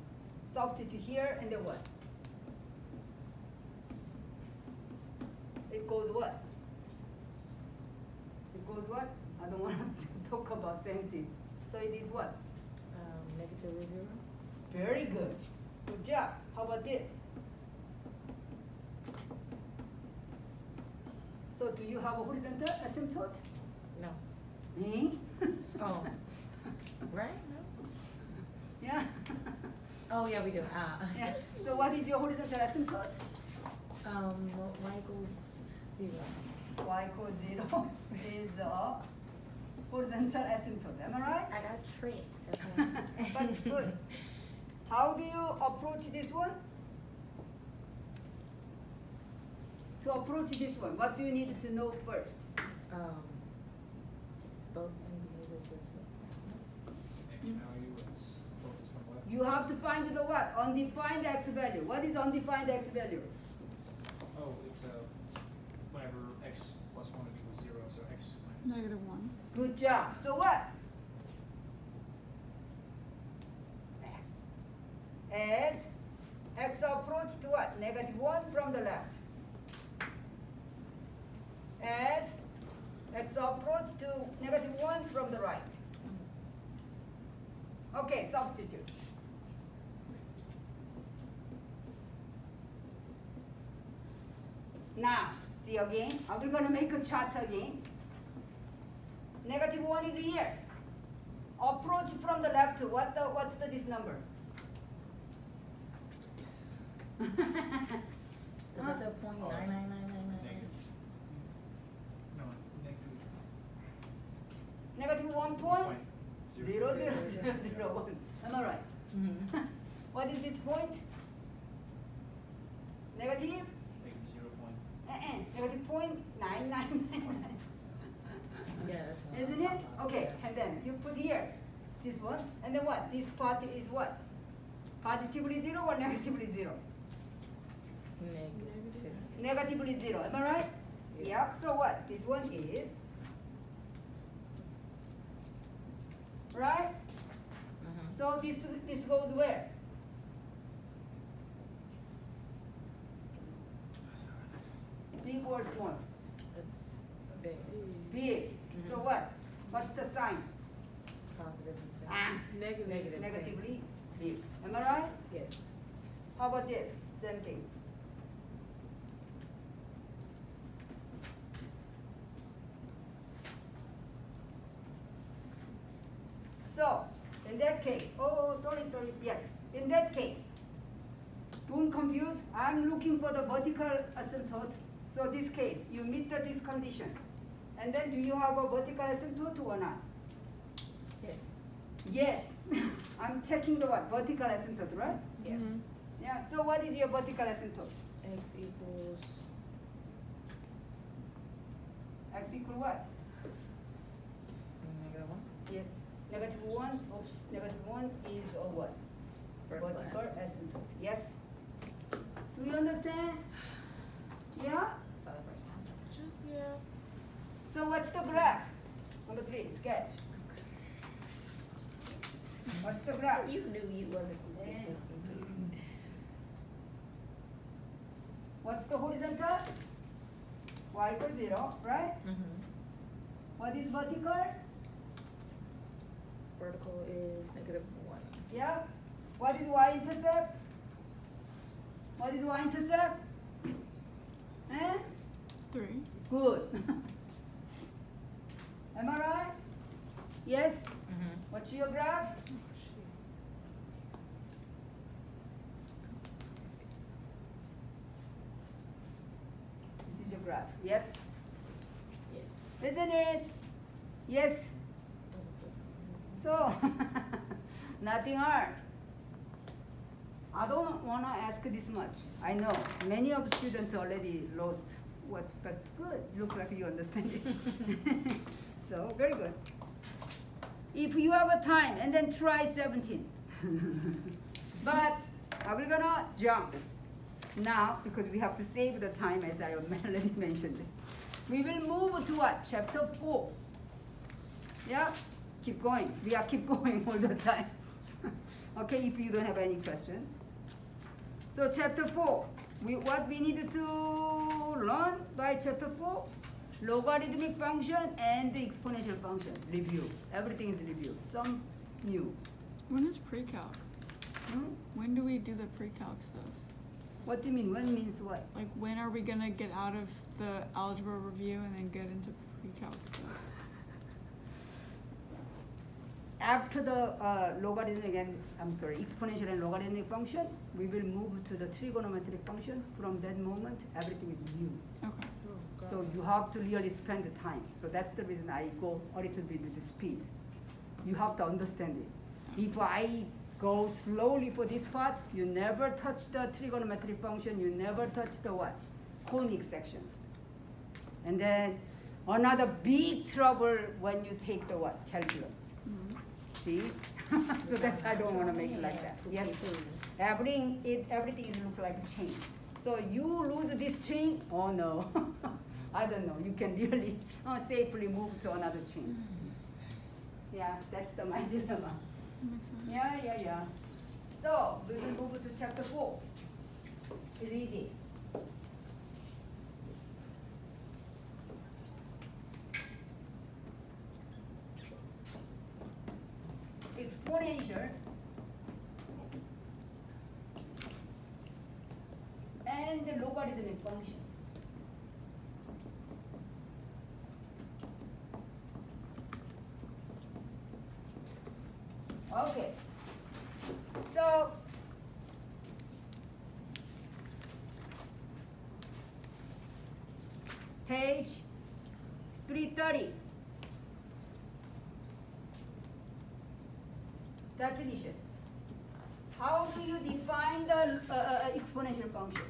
substitute here and then what? It goes what? It goes what? I don't want to talk about same thing. So it is what? Negative 0. Very good. Good job. How about this? So do you have a horizontal asymptote? No. Eh? Oh. Right? No. Yeah. Oh, yeah, we do. Yeah. So what is your horizontal asymptote? Y equals 0. Y equals 0 is a horizontal asymptote. Am I right? I got tricked. Okay. But good. How do you approach this one? To approach this one, what do you need to know first? Both end behaviors is X value is focused from left. You have to find the what? Undefined x value. What is undefined x value? Oh, it's whenever x plus 1 equals 0, so x minus. -1. Good job. So what? As x approach to what? -1 from the left. As x approach to -1 from the right. Okay, substitute. Now, see again, I'm going to make a chart again. -1 is here. Approach from the left, what's this number? Is that the point Oh. 99999? Negative. No, negative. -1 point? Point. 0, 0, 0, 0, 1. Am I right? Mm-hmm. What is this point? Negative? Negative 0 point. Negative point 9999. Yeah, that's what Isn't it? Okay, and then you put here this one, and then what? This part is what? Positively 0 or negatively 0? Negative. Negatively 0, am I right? Yes. Yeah, so what? This one is, right? Mm-hmm. So this goes where? Big or small? It's big. Big. So Mhm. what? What's the sign? Positive. Negative. Negative. Negatively big. Am I right? Yes. How about this? Same thing. So, in that case, sorry, yes. In that case, don't confuse. I'm looking for the vertical asymptote. So this case, you meet this condition. And then do you have a vertical asymptote or not? Yes. Yes. I'm checking the what? Vertical asymptote, right? Yeah. Mhm. Yeah, so what is your vertical asymptote? X equals X equal what? -1. Yes. -1, oops, -1 is a what? Vertical asymptote. Yes? Do you understand? Yeah? For the first time. Yeah. So what's the graph? Number 3, sketch. What's the graph? You knew you wasn't. Yeah. What's the horizontal? Y equals 0, right? Mm-hmm. What is vertical? Vertical is -1. Yeah? What is y-intercept? What is y-intercept? 3. Good. Am I right? Yes? Mm-hmm. What's your graph? This is your graph. Yes? Yes. Isn't it? Yes? What is this? So, nothing hard. I don't want to ask this much. I know many of students already lost what, but good. Look like you understand it. So, very good. If you have a time, and then try 17. But we're gonna jump now because we have to save the time, as I already mentioned. We will move to what? Chapter 4. Yeah? Keep going. We are keep going all the time. Okay, if you don't have any question. So chapter 4, what we need to learn by chapter 4? Logarithmic function and the exponential function. Review. Everything is review. Some new. When is pre-calc? Hmm? When do we do the pre-calc stuff? What do you mean? When means what? Like, when are we gonna get out of the algebra review and then get into pre-calc stuff? after the logarithmic and exponential and logarithmic function, we will move to the trigonometric function. From that moment, everything is new. Okay. So you have to really spend the time. So that's the reason I go a little bit with the speed. You have to understand it. If I go slowly for this part, you never touch the trigonometric function, you never touch the what? Conic sections. And then another big trouble when you take the what? Calculus. Mhm. See? So that's I don't want to make it like that. Yes. Everything looks like a chain. So you lose this chain, oh no. I don't know. You can really safely move to another chain. Yeah, that's my dilemma. Makes sense. Yeah. So we will move to chapter 4. It's easy. Exponential and the logarithmic function. Okay. So page 330. Definition. How do you define the exponential function?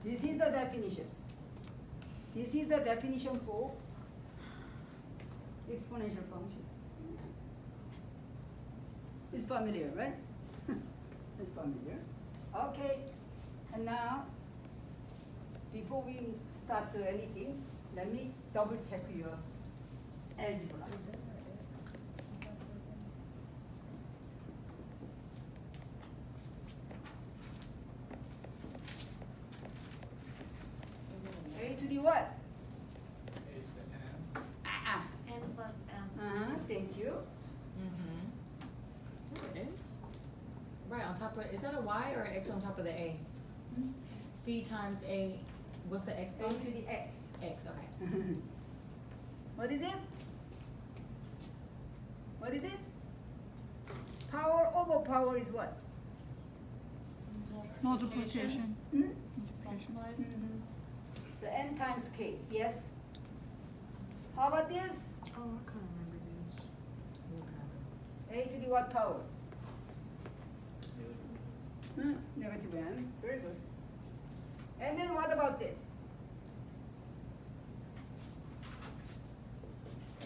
This is the definition. This is the definition for exponential function. It's familiar, right? It's familiar. Okay, and now, before we start anything, let me double check your algebra. A to the what? A is the n. N plus M. Thank you. X? Right, on top of, is that a Y or an X on top of the A? C times A, what's the A exponent? to the x. X, okay. What is it? What is it? Power over power is what? Multiplication. Hmm? Multiplication. So n times k, yes? How about this? Oh, I can't remember these. What kind A to the what power? Negative. Negative n, very good. And then what about this?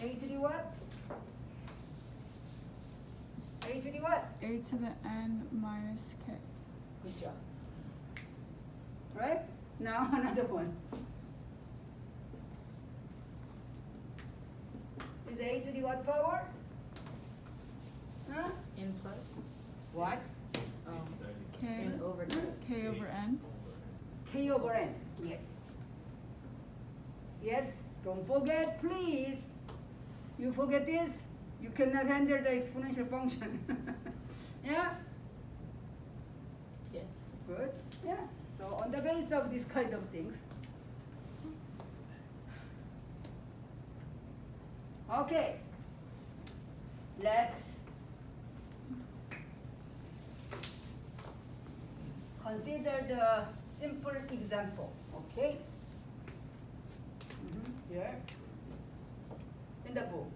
A to the what? A to the what? A to the n minus k. Good job. Right? Now another one. Is A to the what power? Huh? of? N plus? What? K. N over two. K over n. K over n, yes. Yes, don't forget, please. You forget this, you cannot handle the exponential function. Yeah? Yes. Good. Yeah. So on the basis of this kind of things. Okay. Let's consider the simple example. Okay. Here in the book,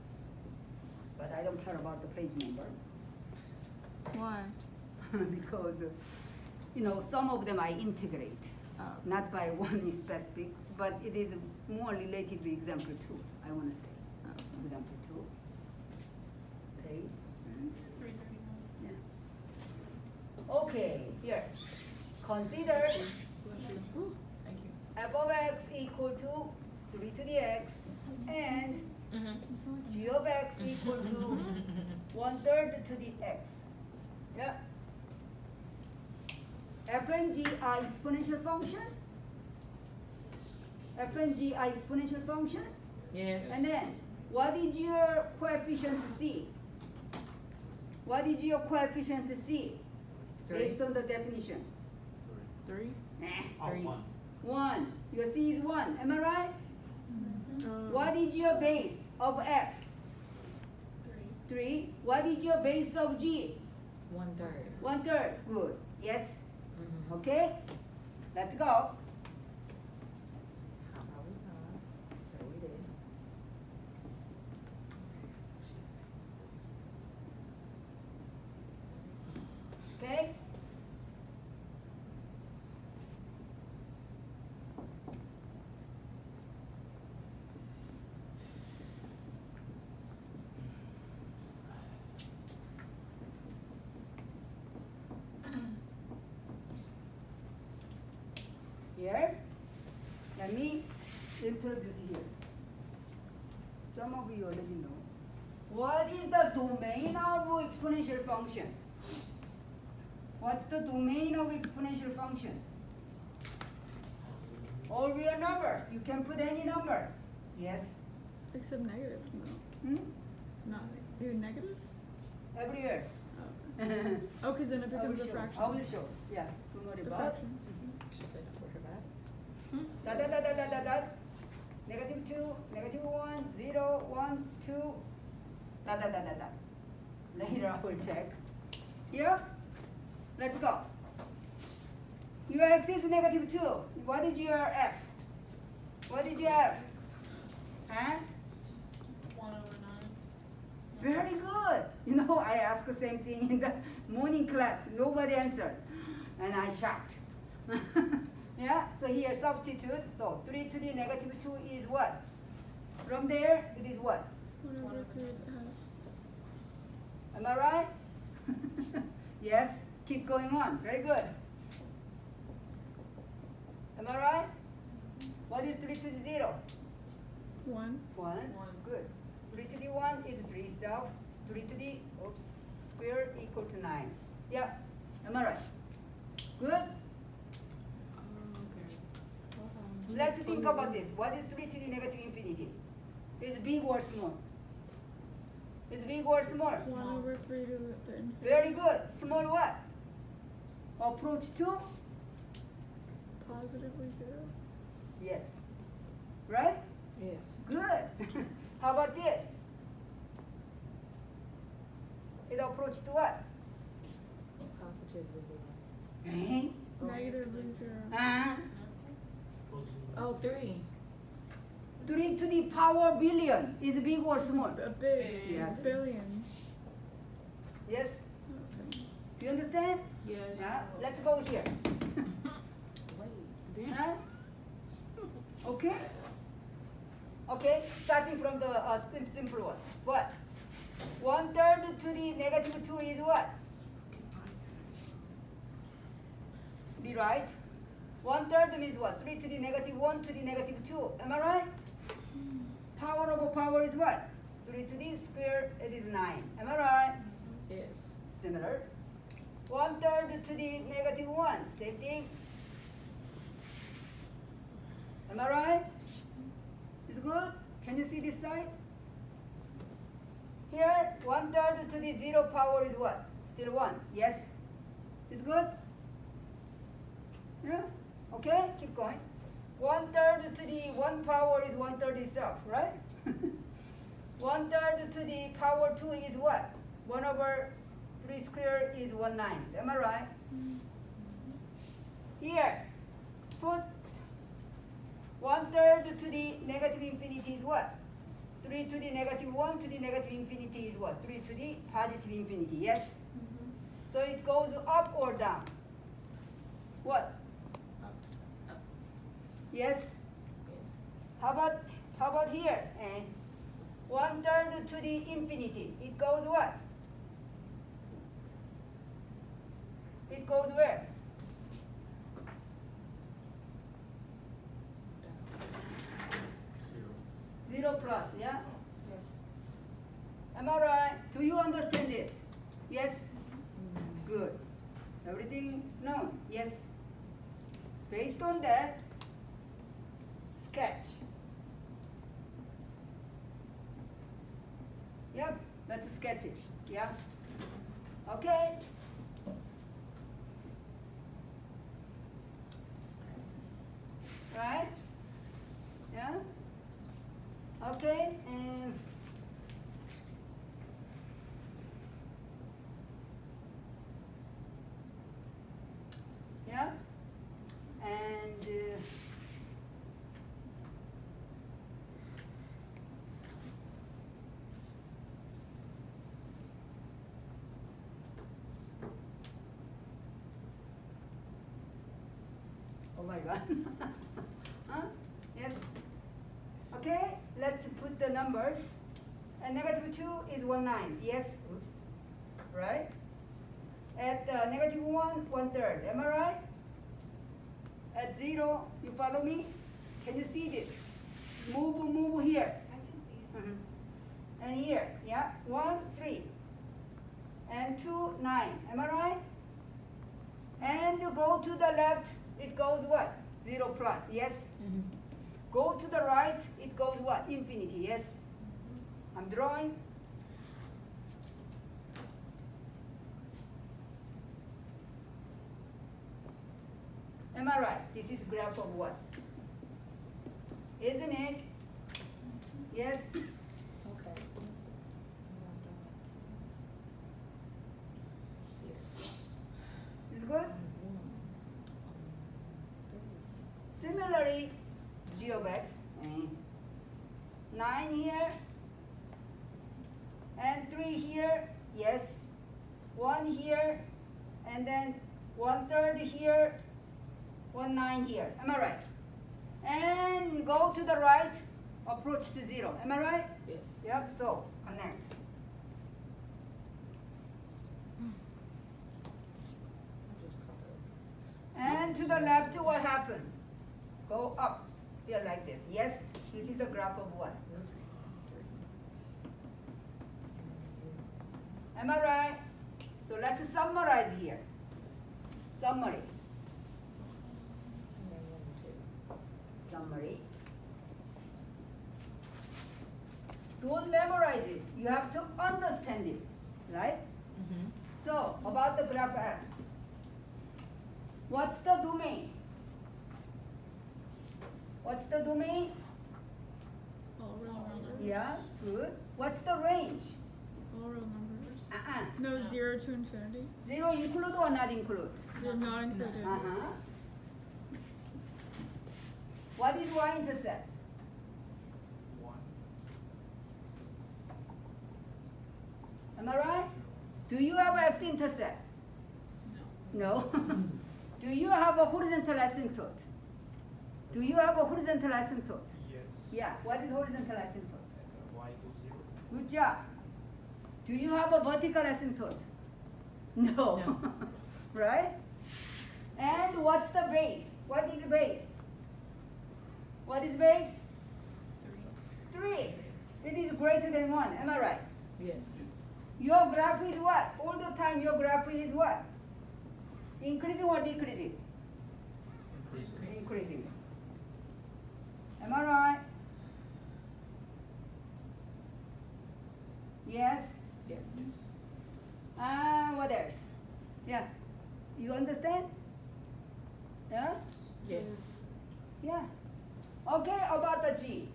but I don't care about the page number. Why? Because some of them I integrate, Oh. not by one specific, but it is more related to example 2, I want to say. Example 2. Page. 339. Yeah. Okay, here. Consider Ooh, thank you. f of x equal to 3 to the x, and g of x equal to 1/3 to the x. Yeah. F and g are exponential function. F and g are exponential function. Yes. And then, what is your coefficient C? What is your coefficient C? Based on the definition. 3? Oh, Three. 1. 1. Your C is 1. Am I right? Um, What is your base of F? 3. What is your base of G? 1/3. 1/3. Good. Yes. Mhm. Okay? Let's go. How about we not? So we did. Okay? Here, let me introduce here. Some of you already know. What is the domain of exponential function? What's the domain of exponential function? All real number. You can put any numbers. Yes? Except negative, no. Hmm? Not even negative? Everywhere. Oh, okay. Oh, because then it I will becomes a show. fraction. I will show. Yeah. Don't worry The about. fraction. She said not worry about it. Dot, dot, dot, dot, dot, dot, dot. -2, -1, 0, 1, 2, dot, dot, dot, dot, dot. Later I will check. Here, let's go. Your x is -2. What is your f? What is your f? Huh? 1/9. Very good. You know, I asked the same thing in the morning class. Nobody answered. And I shocked. Yeah, so here substitute. So 3 to the -2 is what? From there, it is what? 1/3. Am I right? Yes, keep going on. Very good. Am I right? What is 3 to the 0? 1. 1. Good. 3 to the 1 is 3 itself. 3 to the square equal to 9. Yeah. Am I right? Good. Let's think about this. What is 3 to the -infinity? Is big or small? Is big or small? 1/3 to the infinity. Very good. Small what? Approach to? Positively 0. Yes. Right? Yes. Good. How about this? It approach to what? Positively 0. Eh? Negatively 0. Uh-huh. Oh, 3. 3 to the power billion is big or small? A big. Yes. Billion. Yes? Okay. Do you understand? Yes. Yeah? Let's go here. Wait. Huh? Okay? Okay, starting from the simple one. What? 1/3 to the -2 is what? Be right? 1/3 means what? 3 to the -1 to the -2. Am I right? Power over power is what? 3 to the square, it is 9. Am I right? Yes. Similar. 1/3 to the -1, same thing. Am I right? It's good? Can you see this side? Here, 1/3 to the 0 power is what? Still 1. Yes? It's good? Yeah? Okay, keep going. 1/3 to the 1 power is 1/3 itself, right? 1/3 to the power 2 is what? 1/3 square is 1/9. Am I right? Here, put 1/3 to the -infinity is what? 3 to the -1 to the -infinity is what? 3 to the positive infinity, yes? So it goes up or down? What? Up. Yes? Yes. How about here? And 1/3 to the infinity. It goes what? It goes where? on that, sketch. Yep, let's sketch it. Yeah. Okay. Right? Yeah? Okay, and yeah, and oh my God. Huh? Yes. Okay, let's put the numbers. And negative 2 is 1/9. Yes. Oops. Right? At negative 1, 1/3. Am I right? At 0, you follow me? Can you see this? Move here. I can see it. Mhm. And here, yeah, 1, 3. And 2, 9. Am I right? And you go to the left, it goes what? 0 plus, yes? Go to the right, it goes what? Infinity, yes? I'm drawing. Am I right? This is graph of what? Isn't it? Yes? Okay. Is good? Similarly, g of x, 9 here, and 3 here, yes, 1 here, and then 1/3 here, 1/9 here. Am I right? And go to the right, approach to 0. Am I right? Yes. Yep, so connect. I just caught up. And to the left, what happened? Go up, here like this. Yes, this is the graph of what? Am I right? So let's summarize here. Summary. Summary. Don't memorize it. You have to understand it, right? So about the graph F. What's the domain? What's the domain? All real numbers. Yeah, good. What's the range? All real numbers. Uh-uh. No, 0 to infinity. 0 include or not include? They're not included. Uh-huh. What is y-intercept? 1. Am I right? Do you have x-intercept? No. Do you have a horizontal asymptote? Do you have a horizontal asymptote? Yes. Yeah, what is horizontal asymptote? At y equals 0. Good job. Do you have a vertical asymptote? No. No. Right? And what's the base? What is base? What is base? 3. It is greater than 1. Am I right? Yes. Your graph is what? All the time your graph is what? Increasing or decreasing? Increasing. Increasing. Am I right? Yes? Yes. What else? Yeah. You understand? Yeah? Yes. Yeah. Okay, about the G.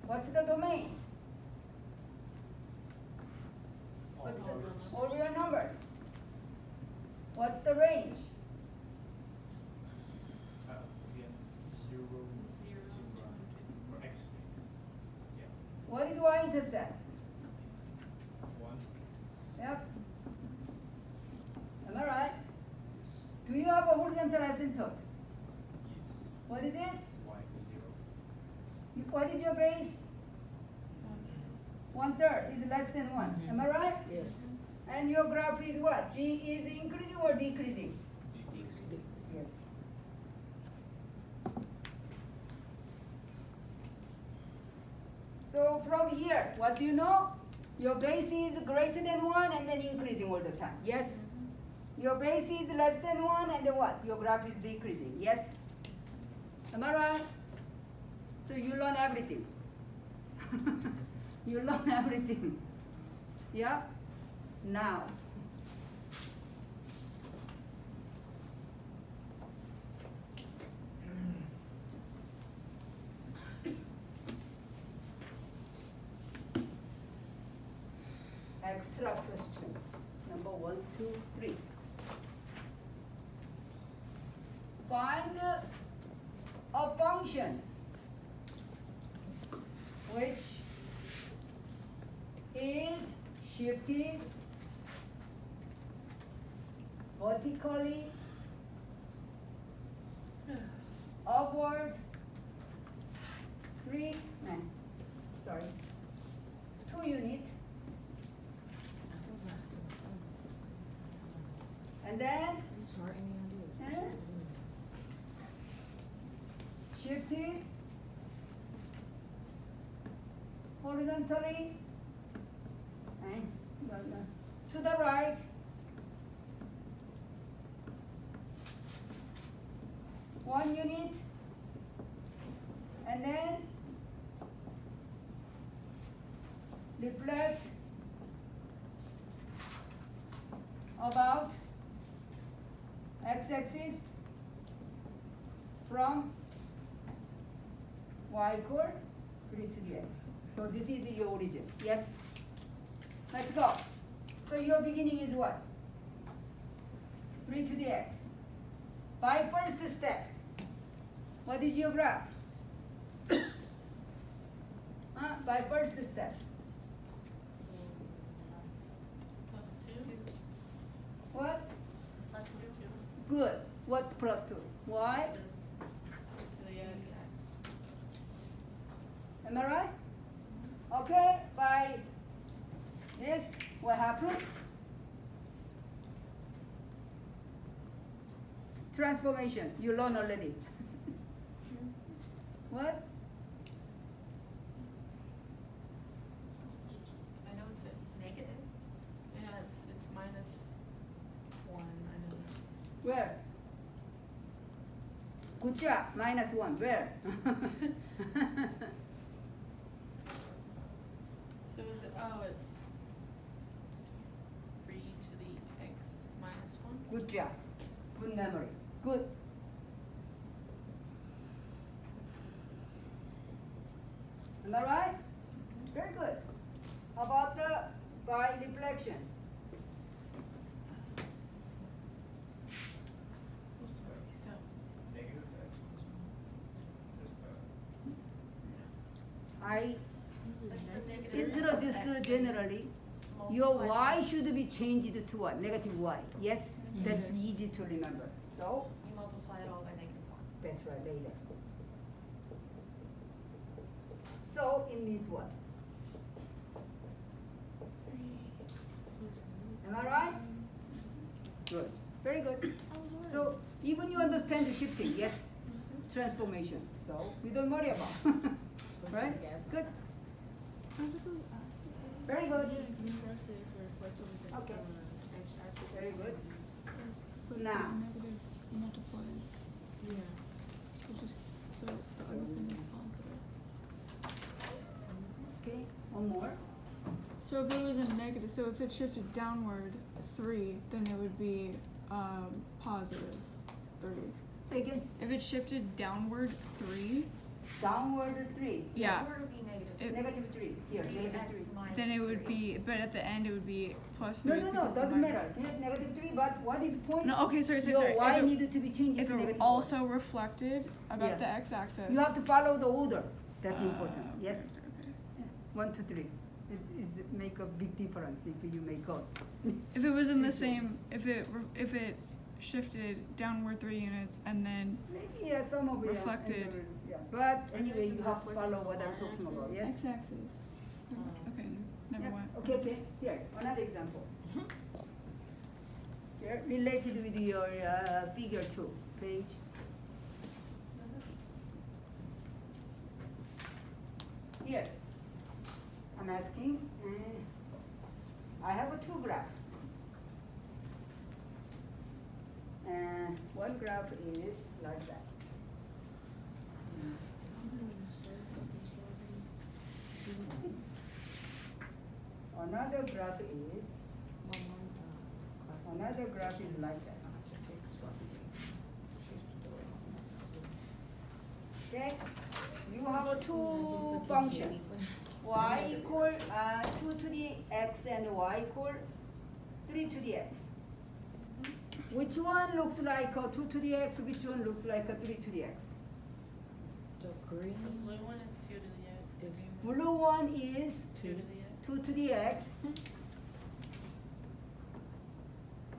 What's the domain? All What's numbers. the all real numbers? What's the range? Again, 0 0 to or x. Yeah. What is y-intercept? 1. Yep. Am I right? Yes. Do you have a horizontal asymptote? Yes. What is it? Y equals 0. What is your base? 1/3 is less than 1. Mhm. Am I right? Yes. And your graph is what? G is increasing or decreasing? Decreasing. Yes. So from here, what do you know? Your base is greater than 1 and then increasing all the time. Yes? Your base is less than 1 and then what? Your graph is decreasing, yes? Am I right? So you learn everything. You learn everything. Yeah? Now. Extra questions. Number 1, 2, 3. Find a function which is shifted vertically upward 2 unit, and then Start any idea. Huh? shifted horizontally and to the right one unit, and then reflect about x-axis from y equal 3 to the x. So this is your origin. Yes? Let's go. So your beginning is what? 3 to the x. By first step, what is your graph? By first step. Plus 2. What? Plus 2. Good. What plus 2? Y? To the x. Am I right? Okay, by this, what happened? Transformation, you learn already. What? I know it's a negative. Yeah, it's minus 1, I know. Where? Good job, minus 1, where? So is it, it's 3 to the x minus 1? Good job, good memory, good. Am I right? Very good. How about the by reflection? So, Negative x plus 1. I that's the negative introduce x generally. Your multiplied y should be changed to what? Negative y. Yes? That's easy to remember. So, You multiply it all by negative 1. that's right, later. So, it means what? 3. Am I right? Good. Very good. So, even you understand the shifting, yes? Transformation. So, we don't worry about. Right? Good. Very good. Okay. Very good. But Now. the negative multiplies. Yeah. So just put the other thing as positive. Okay, one more. So if it was a negative, so if it shifted downward 3, then it would be positive 3. Say again. If it shifted downward 3, Downward 3. yeah, Where would be negative? It- Negative 3. Here, negative 3. Minus then it would 3. be, but at the end it would be plus No, 3. no, because the doesn't minus- matter. Here, negative 3, but what is point? No, okay, sorry. Your y If it, needed to be changed if to it negative also 1. reflected about Yeah. the x-axis. You have to follow the order. That's important. okay, Yes? okay. 1, 2, 3. It is make a big difference if you make out. If it was in the See, same, if it shifted downward 3 units and then Maybe yeah, some of it Reflected. yeah. But anyway, you have to follow what I'm talking about. Yes. x-axis. Okay, never Yeah. mind. Okay, okay. Here, another example. Here, related with your figure 2 page. Here, I'm asking, I have a 2 graph. And one graph is like that. Another graph is, another graph is like that. Okay? You have a two functions. Y equal 2 to the x and y equal 3 to the x. Which one looks like a 2 to the x? Which one looks like a 3 to the x? The The green blue one is 2 to the x, the is green one Blue one is is 2 to the x. 2 to the x.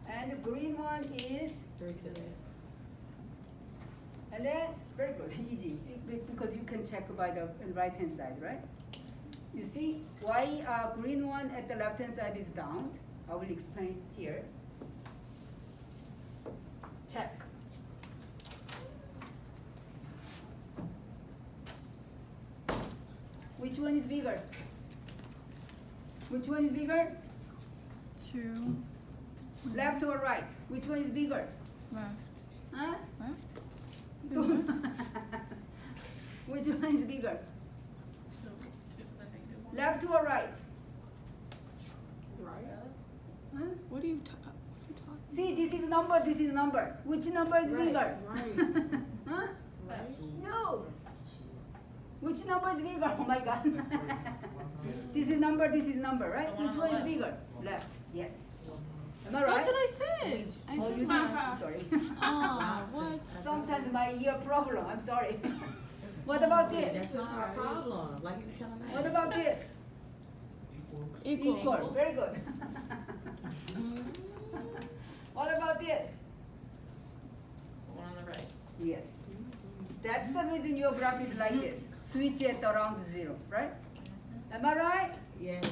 And the green one is, 3 to the x. and then, very good, easy, because you can check by the right hand side, right? You see, y green one at the left hand side is down. I will explain here. Check. Which one is bigger? Which one is bigger? 2 Left or right? Which one is bigger? left. Huh? Left? Which one is bigger? So, the negative one. Left or right? Right? Huh? What are you talking? See, this is number, this is number. Which number is Right, bigger? right. Huh? Right? No. Which number is bigger? Oh my God. This This is number, right? The one Which on the one is left. bigger? Left, yes. Am I right? That's what I said. I Oh, said you left. didn't, sorry. Oh, what? Sometimes my ear problem, I'm sorry. What about this? That's not our problem, like you telling us. What about this? equal. Equal, very good. Mhm. What about this? The one on the right. Yes. That's the reason your graph is like this. Switch at around 0, right? Am I right? Yes.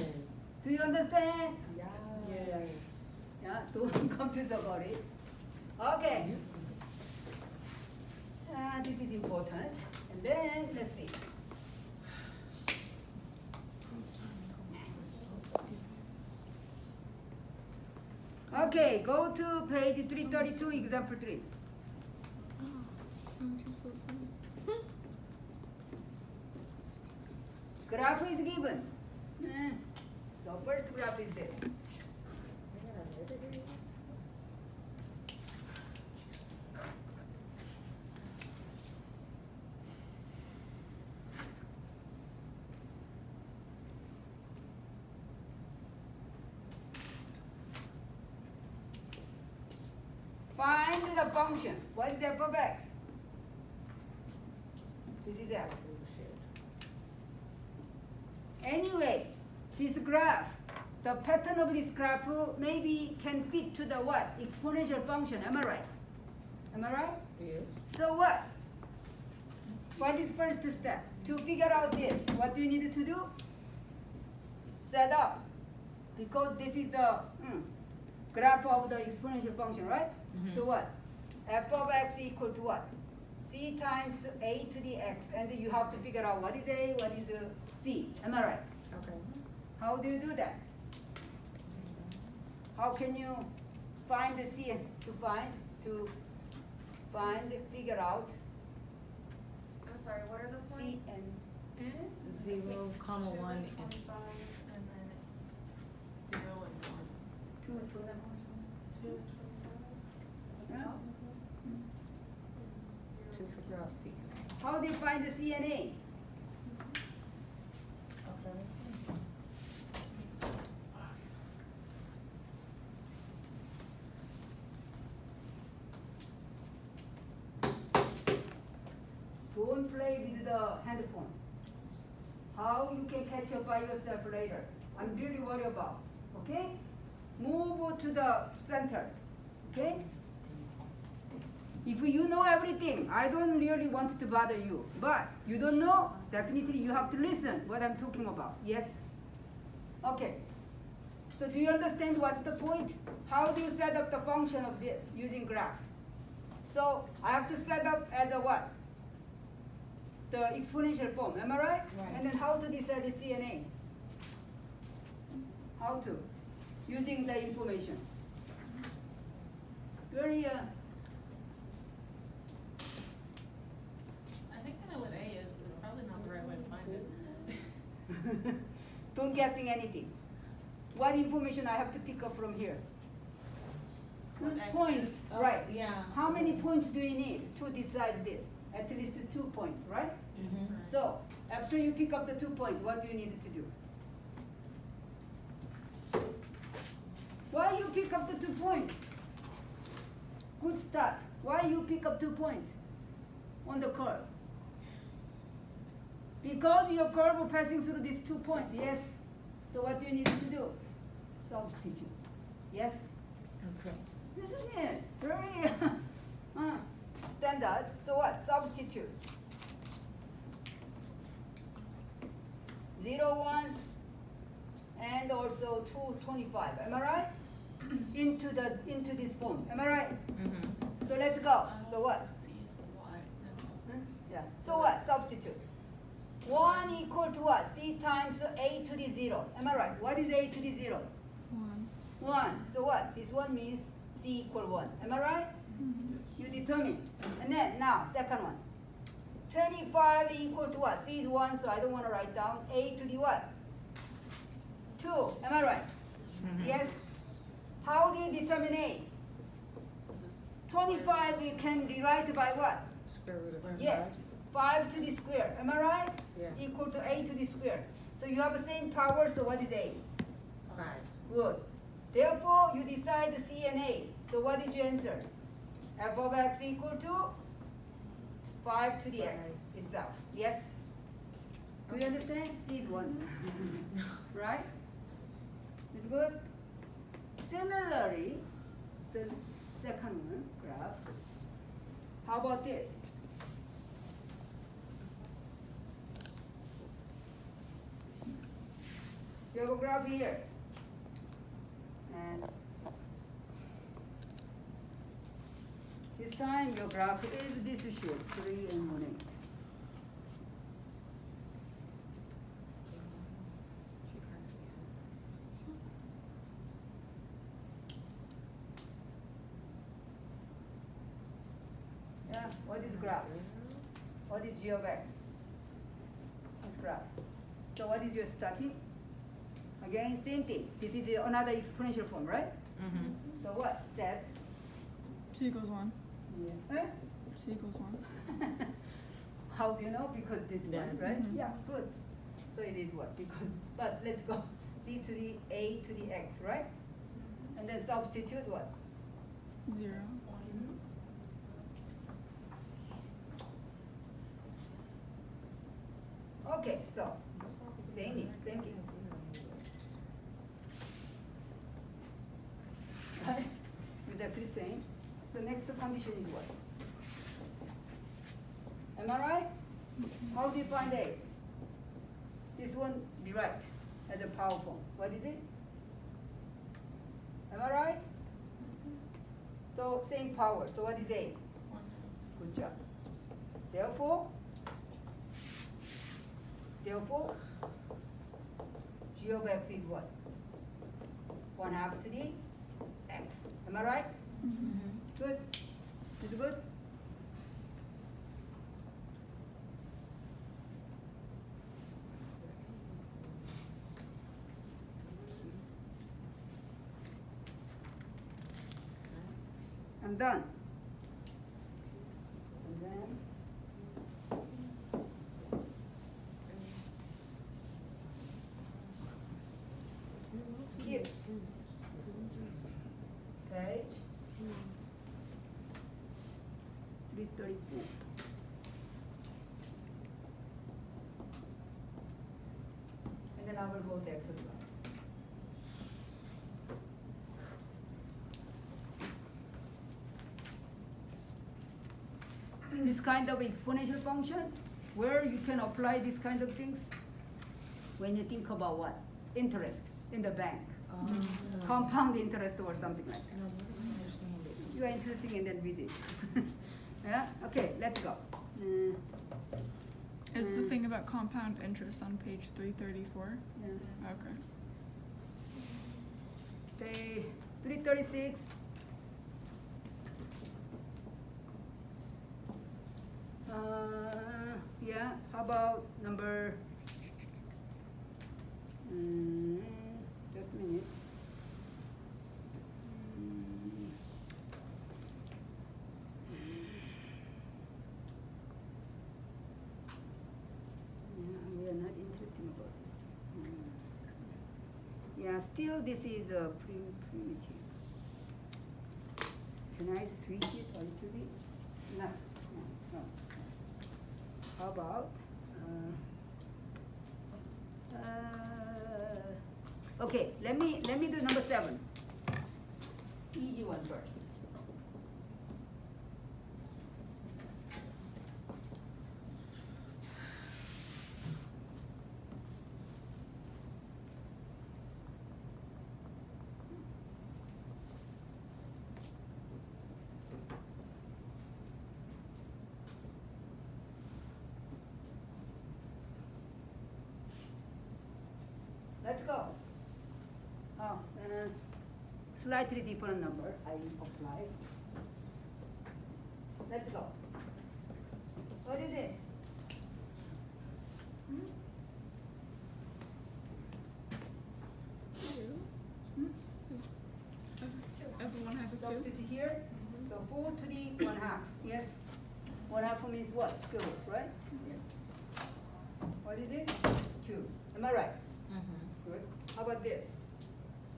Do you understand? Yes. Yeah, don't confuse about it. Okay. This is important. And then, let's see. Okay, go to page 332, example 3. Graph is given. So first graph is this. Find the function. What is f of x? This is f. Anyway, this graph, the pattern of this graph maybe can fit to the what? Exponential function. Am I right? Am I right? Yes. So what? What is first step? To figure out this, what do you need to do? Set up. Because this is the graph of the exponential function, right? Mhm. So what? F of x equal to what? C times a to the x. And you have to figure out what is a, what is c. Am I right? Okay. How do you do that? How can you find the c figure out I'm sorry, what are the c points? and 0, comma 2 1, and and 25, and then it's 0 and 1. 2 to 2 and 25. yeah? to figure out C. How do you find the c and a? Okay, let's see. Don't play with the handphone. How you can catch up by yourself later. I'm really worried about. Okay? Move to the center. Okay? If you know everything, I don't really want to bother you. But you don't know, definitely you have to listen what I'm talking about. Yes? Okay. So do you understand what's the point? How do you set up the function of this using graph? So I have to set up as a what? The exponential form, am I right? Right. And then how to decide the C and A? How to? Using the information. Very Don't guessing anything. What information I have to pick up from here? What X Points, is. Oh, right. yeah. How many points do you need to decide this? At least 2 points, right? Mm-hmm. So, after you pick up the 2 points, what do you need to do? Why you pick up the 2 points? Good start. Why you pick up 2 points on the curve? Because your curve is passing through these 2 points, yes? So what do you need to do? Substitute. Yes? Okay. Isn't it? Very standard. So what? Substitute. 0, 1, and also 2, 25. Am I right? into this form. Am I right? Mm-hmm. So let's go. So what? C is the Y. No. Yeah. So what? Substitute. 1 equal to what? C times a to the 0. Am I right? What is a to the 0? 1. 1. So what? This one means C equal 1. Am I right? You determine. And then now, second one. 25 equal to what? C is 1, so I don't want to write down. A to the what? 2. Am I right? Mhm. Yes? How do you determine A? 25 we can rewrite by what? Square root of Yes. 5 to the square. Am I right? Yeah. Equal to A to the square. So you have the same power, so what is A? 5. Good. Therefore, you decide C and A. So what did you answer? F of x equal to 5 to the x itself. Yes? Do you understand? C is 1. Right? It's good? Similarly, the second one, graph. How about this? You have a graph here. And this time your graph is this shape, 3 and 1, 8. She cracks me Yeah, what is graph? What is g of x? This graph. So what is your starting? Again, same thing. This is another exponential form, right? Mm-hmm. So what? Set. C equals 1. Huh? C equals 1. How do you know? Because this Yeah. one, right? Mhm. Yeah, good. So it is what? Because, but let's go. C to the A to the X, right? And then substitute what? 0. Okay, so same thing, same thing. Right? Exactly same. The next condition is what? Am I right? How do you find A? This one direct as a power form. What is it? Am I right? So same power. So what is A? Good job. Therefore, g of x is what? 1/2 to the x. Am I right? Mm-hmm. Good. Is it good? I'm done. And then skip page 334. And then I will go to exercise. This kind of exponential function, where you can apply these kind of things when you think about what? Interest in the bank. Compound interest or something like that. No, we don't understand it. You are interesting and then we did. Yeah? Okay, let's go. Is the Mm. thing about compound interest on page 334? Yeah. Okay. Page 336. Yeah, how about number Just a minute. Mm. Yeah, we are not interested about this. Yeah, still this is a primitive. Can I switch it a little bit? No, no, no. How about? Okay, let me do number 7. Easy one first. Let's go. Slightly different number I apply. Let's go. What is it? F of 1/2 is 2. Substitute here. So 4 to the 1/2. Yes. 1/2 means what? Square root, right? Yes. What is it? 2. Am I right? Good. How about this?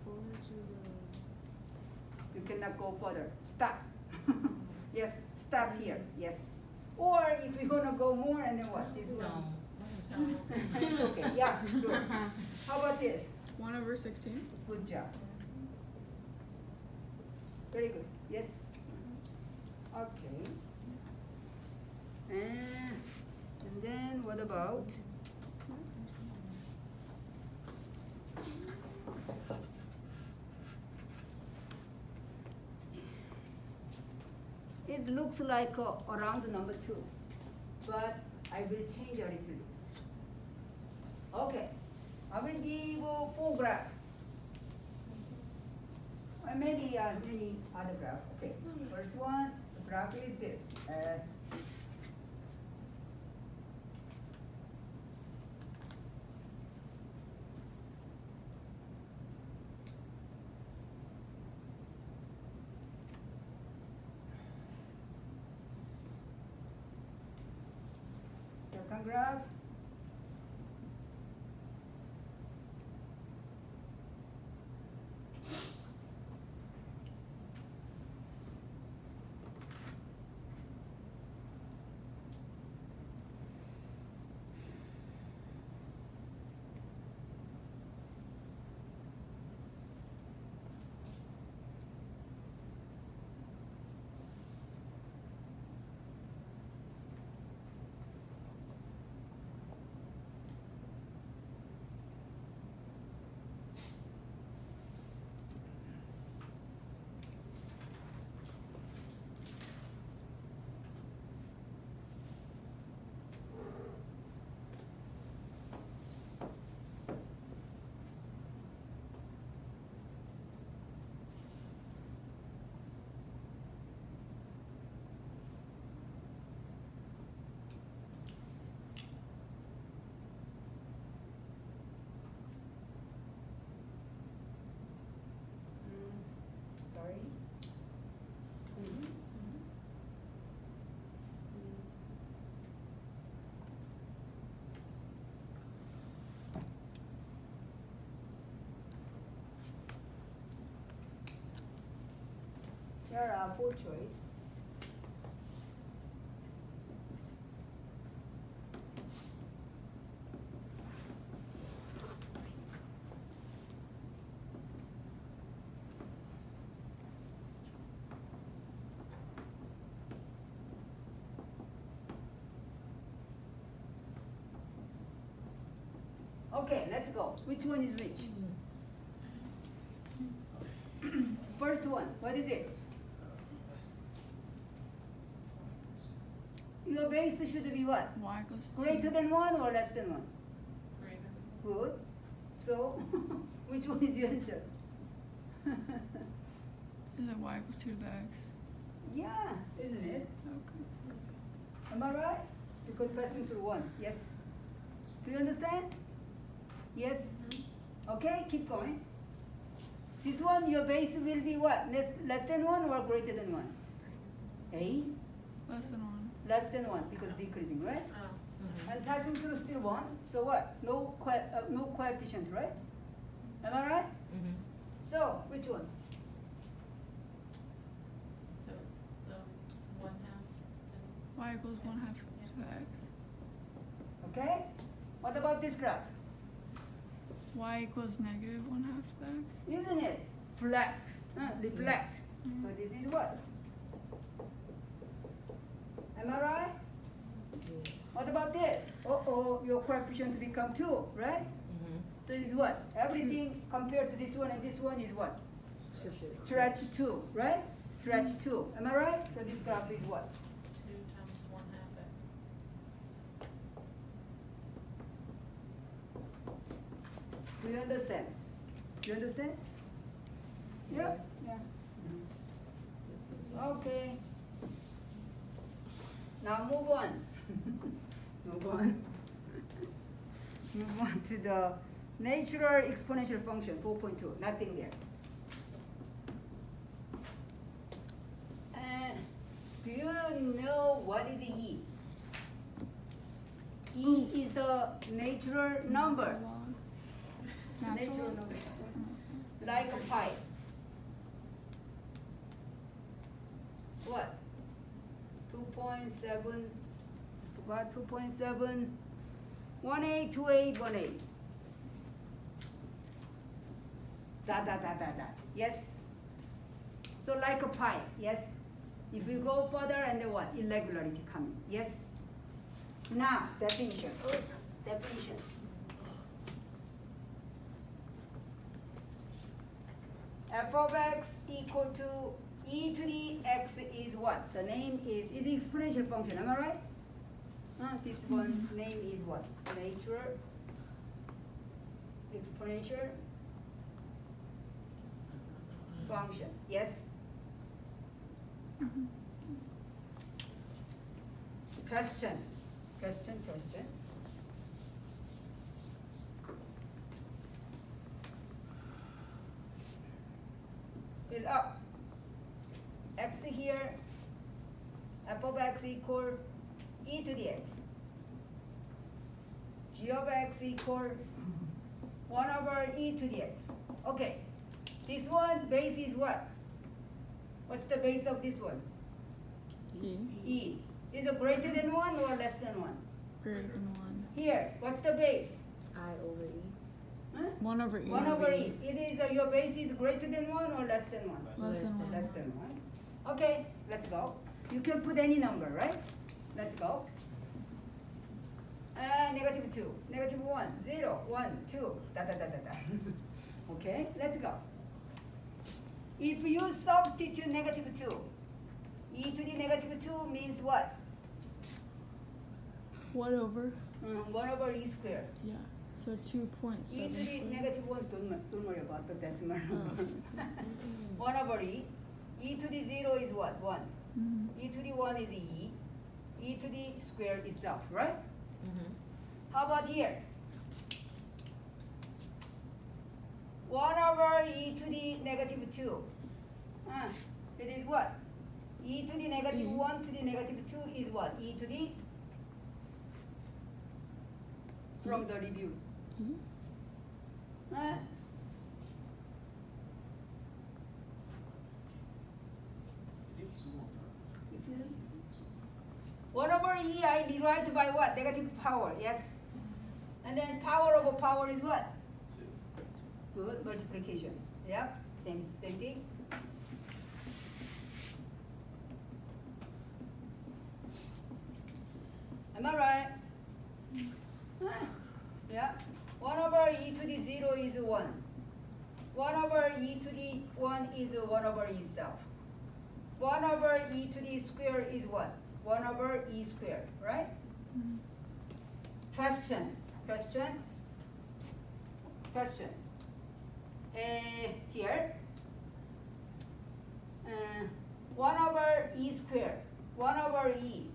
4 to You cannot go further. Stop. Yes, stop here. Yes. Or if you wanna go more, and then what? This one. It's okay. Yeah, sure. How about this? the 1/16. Good job. Very good. Yes. Okay. And then what about? It looks like around number 2, but I will change a little bit. Okay, I will give 4 graph. Or maybe any other graph. Okay, first one, the graph is this. Second graph. Sorry. There are 4 choices. Okay, let's go. Which one is which? First one, what is it? Your base should be what? Y equals 2. Greater than 1 or less than 1? Greater. Good. So, which one is your answer? Is it y equals 2 to the x? Yeah, isn't it? Okay. Am I right? Because passing through 1, yes? Do you understand? Yes? Okay, keep going. This one, your base will be what? Less than 1 or greater than 1? A? Less than 1. Less than 1 because decreasing, right? Oh, Mhm. And passing through still 1. So what? No coefficient, right? Am I right? Mhm. So, which one? so it's the 1/2 Y equals 1/2 to x. Okay? What about this graph? Y equals negative 1/2 to x. Isn't it? Reflect. Reflect. Mhm. So this is what? Am I right? Yes. What about this? Your coefficient become 2, right? Mhm. So it's what? Everything compared to this one and this one is what? Stretch 2, right? Stretch 2. Am I right? So this graph is what? 2 times 1/2 x. Do you understand? Do you understand? Yeah. Yes. Yeah. This is- Okay. Now move on. Move on. Move on to the natural exponential function 4.2. Nothing there. Do you know what is E? E is the natural number. Log. Natural Natural. number. Like a pi. What? 2.7, forgot 2.7, 182818. Dot. Yes? So like a pi, yes? If you go further and then what? Irregularity coming, yes? Now, definition. Definition. F of x equal to e to the x is what? The name is exponential function, am I right? This one name is what? Natural exponential function, yes? Mhm. Question. Fill up. X here, f of x equal e to the x. G of x equal 1 over e to the x. Okay, this one base is what? What's the base of this one? E. E. Is it greater than 1 or less than 1? Greater than 1. Here, what's the base? I over E. Huh? 1 over E. 1 over e. It is, your base is greater than 1 or less than 1? Less than 1. Less than 1. Okay, let's go. You can put any number, right? Let's go. Negative 2, negative 1, 0, 1, 2, Okay, let's go. If you substitute negative 2, e to the negative 2 means what? 1 over. 1 over e squared. Yeah. So 2.7. E to the negative 1, don't worry about the decimal number. Oh. 1 over e. E to the 0 is what? 1. Mhm. E to the 1 is e. E to the square itself, right? Mhm. How about here? 1 over e to the negative 2. It is what? E to the negative E. 1 to the negative 2 is what? E to the, from the review. E. Huh? Is it 2 or not? Is it? 1 over e I divide by what? Negative power, yes? And then power over power is what? 2. Good, multiplication. Yep, same thing. Am I right? Yeah. 1 over e to the 0 is 1. 1 over e to the 1 is 1 over e itself. 1 over e to the square is what? 1 over e squared, right? Mhm. Question. Here. 1 over e squared. 1 over e.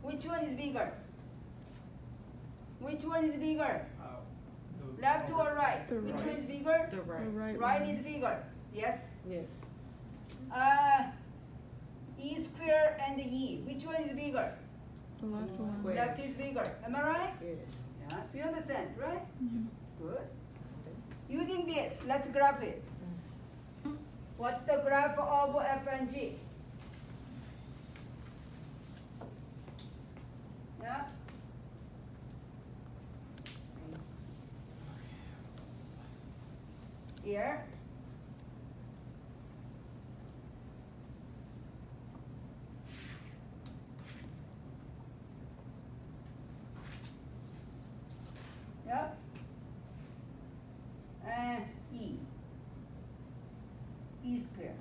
Which one is bigger? Which one is bigger? Left or right? The Which right. one is bigger? The The right. right Right one. is bigger. Yes. Yes. E square and E. Which one is bigger? The left one. Square. Left is bigger. Am I right? Yes. Yeah. Do you understand, right? Mhm. Good. Using this, let's graph it. What's the graph of F and G? Yeah? Here. Yep. And E. E square.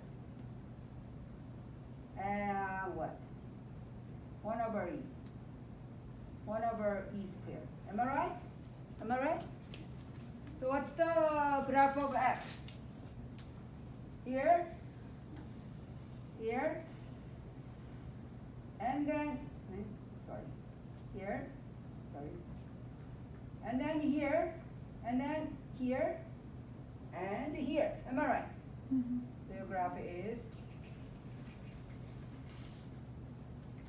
And what? 1 over E. 1 over E square. Am I right? Am I right? So what's the graph of X? Here, here, and then, sorry, here, sorry, and then here, and then here, and here. Am I right? Mhm. So your graph is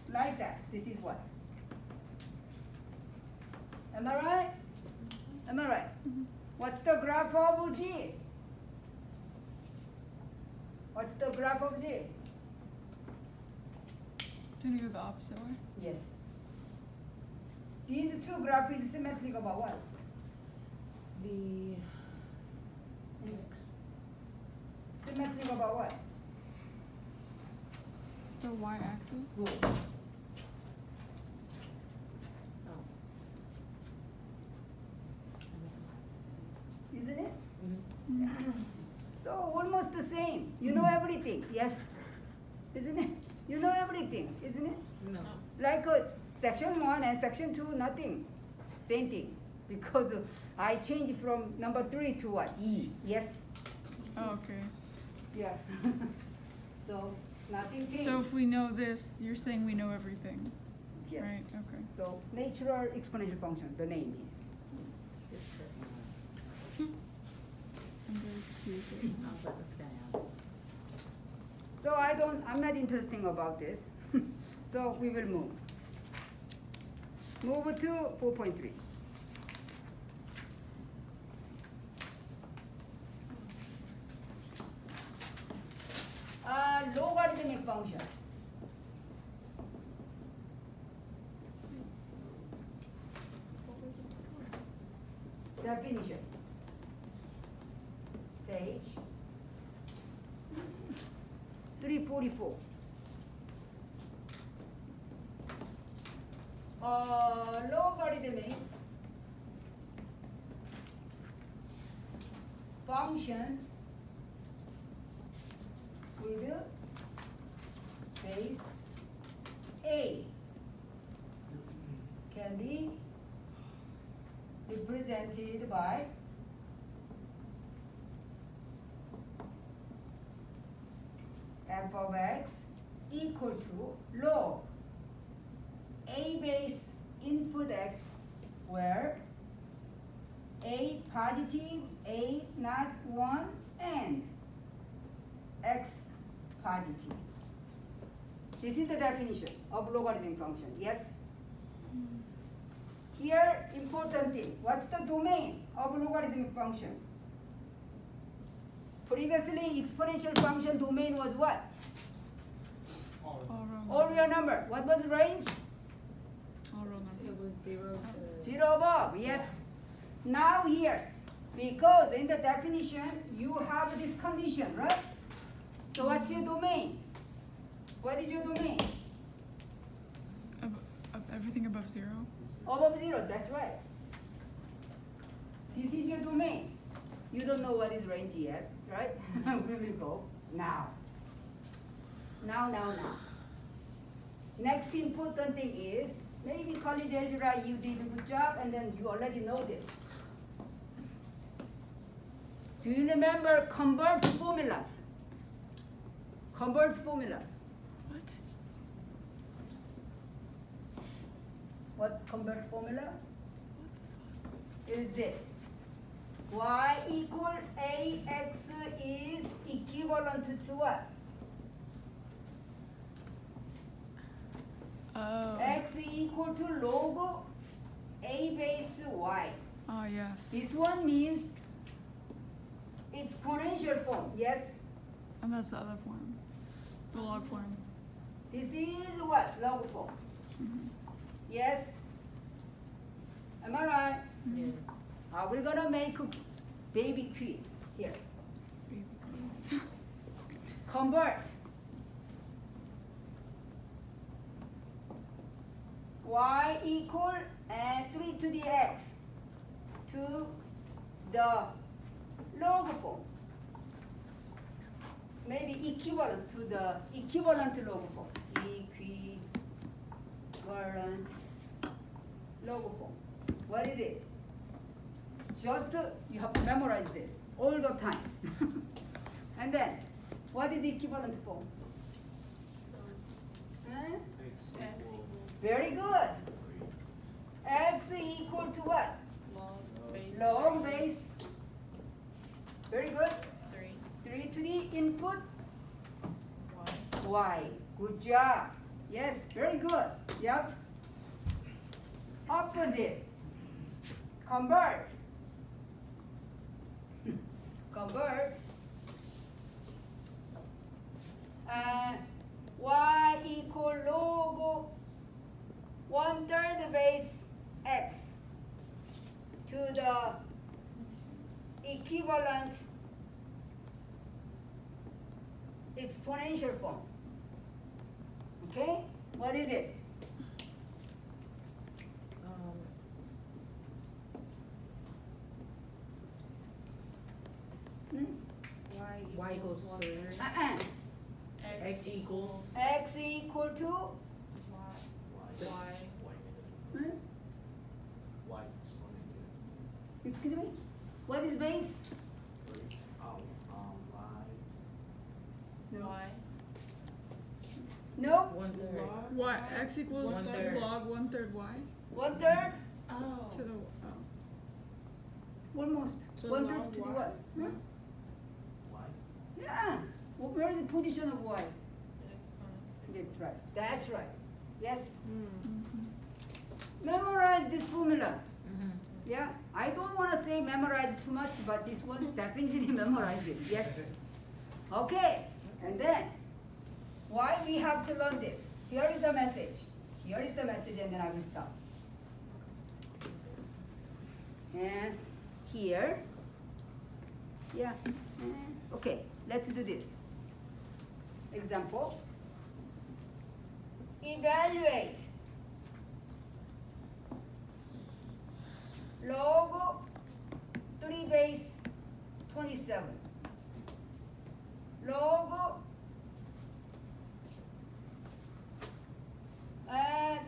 like that. This is what? Am I right? Am I right? Mhm. What's the graph of G? What's the graph of G? Can you go the opposite way? Yes. These two graphs is symmetric about what? The X. Symmetric about what? The y-axis. Good. Oh. Isn't it? Mm-hmm. So almost the same. You know everything. Yes. Isn't it? You know everything, isn't it? No. Like section 1 and section 2, nothing. Same thing. Because I changed from number 3 to what? E. Yes? Oh, okay. Yeah. So nothing changed. So if we know this, you're saying we know everything, Yes. right? Okay. So natural exponential function, the name is. I'm very confused. Sounds like a scam. So I'm not interested about this. So we will move. Move to 4.3. Logarithmic function. Definition. Page 344. Logarithmic function with base A can be represented by f of x equal to log a base input x, where a positive, a not 1, and x positive. This is the definition of logarithmic function, yes? Here, important thing, what's the domain of logarithmic function? Previously, exponential function domain was what? All All wrong. All real number. What was range? All wrong So number. it was 0 to. 0 above, yes. Now here, because in the definition, you have this condition, right? So what's your domain? What is your domain? Everything above 0. Above 0, that's right. This is your domain. You don't know what is range yet, right? We will go now. Now. Next important thing is, maybe college algebra you did a good job and then you already know this. Do you remember convert formula? Convert formula. What? What convert formula? Is this. Y equal AX is equivalent to what? Oh. X equal to log A base Y. Oh, yes. This one means exponential form, yes? And that's the other form. The log form. This is what? Log form. Mhm. Yes? Am I right? Yes. We're gonna make a baby quiz here. Baby quiz. Convert y equal and 3 to the x to the log form. Maybe equivalent to the equivalent log form. Equivalent log form. What is it? Just you have to memorize this all the time. And then, what is equivalent form? Huh? X equals Very good. X equal to what? log base. Log base. Very good. 3 3 to the input y. y. Good job. Yes, very good. Yep. Opposite. Convert. Convert. Y equal log 1/3 base x to the equivalent exponential form. Okay? What is it? Hmm? Y equals 3. Uh-uh. X equals X equal to y. hmm? Y exponent Excuse me? What is base? No. Y. No? 1/3. Y. X equals 1/3. log 1/3 y 1/3? Oh. to the Almost. So 1/3 log to the y? what? Hmm? Yeah. Well, where is the position of y? Exponent. That's right. That's right. Yes? Mhm. Memorize this formula. Mhm. Yeah? I don't want to say memorize too much, but this one definitely memorize it. Yes? Okay. And then, why we have to learn this? Here is the message. Here is the message, and then I will stop. And here. Yeah. Okay, let's do this. Example. Evaluate log 3 base 27. Log and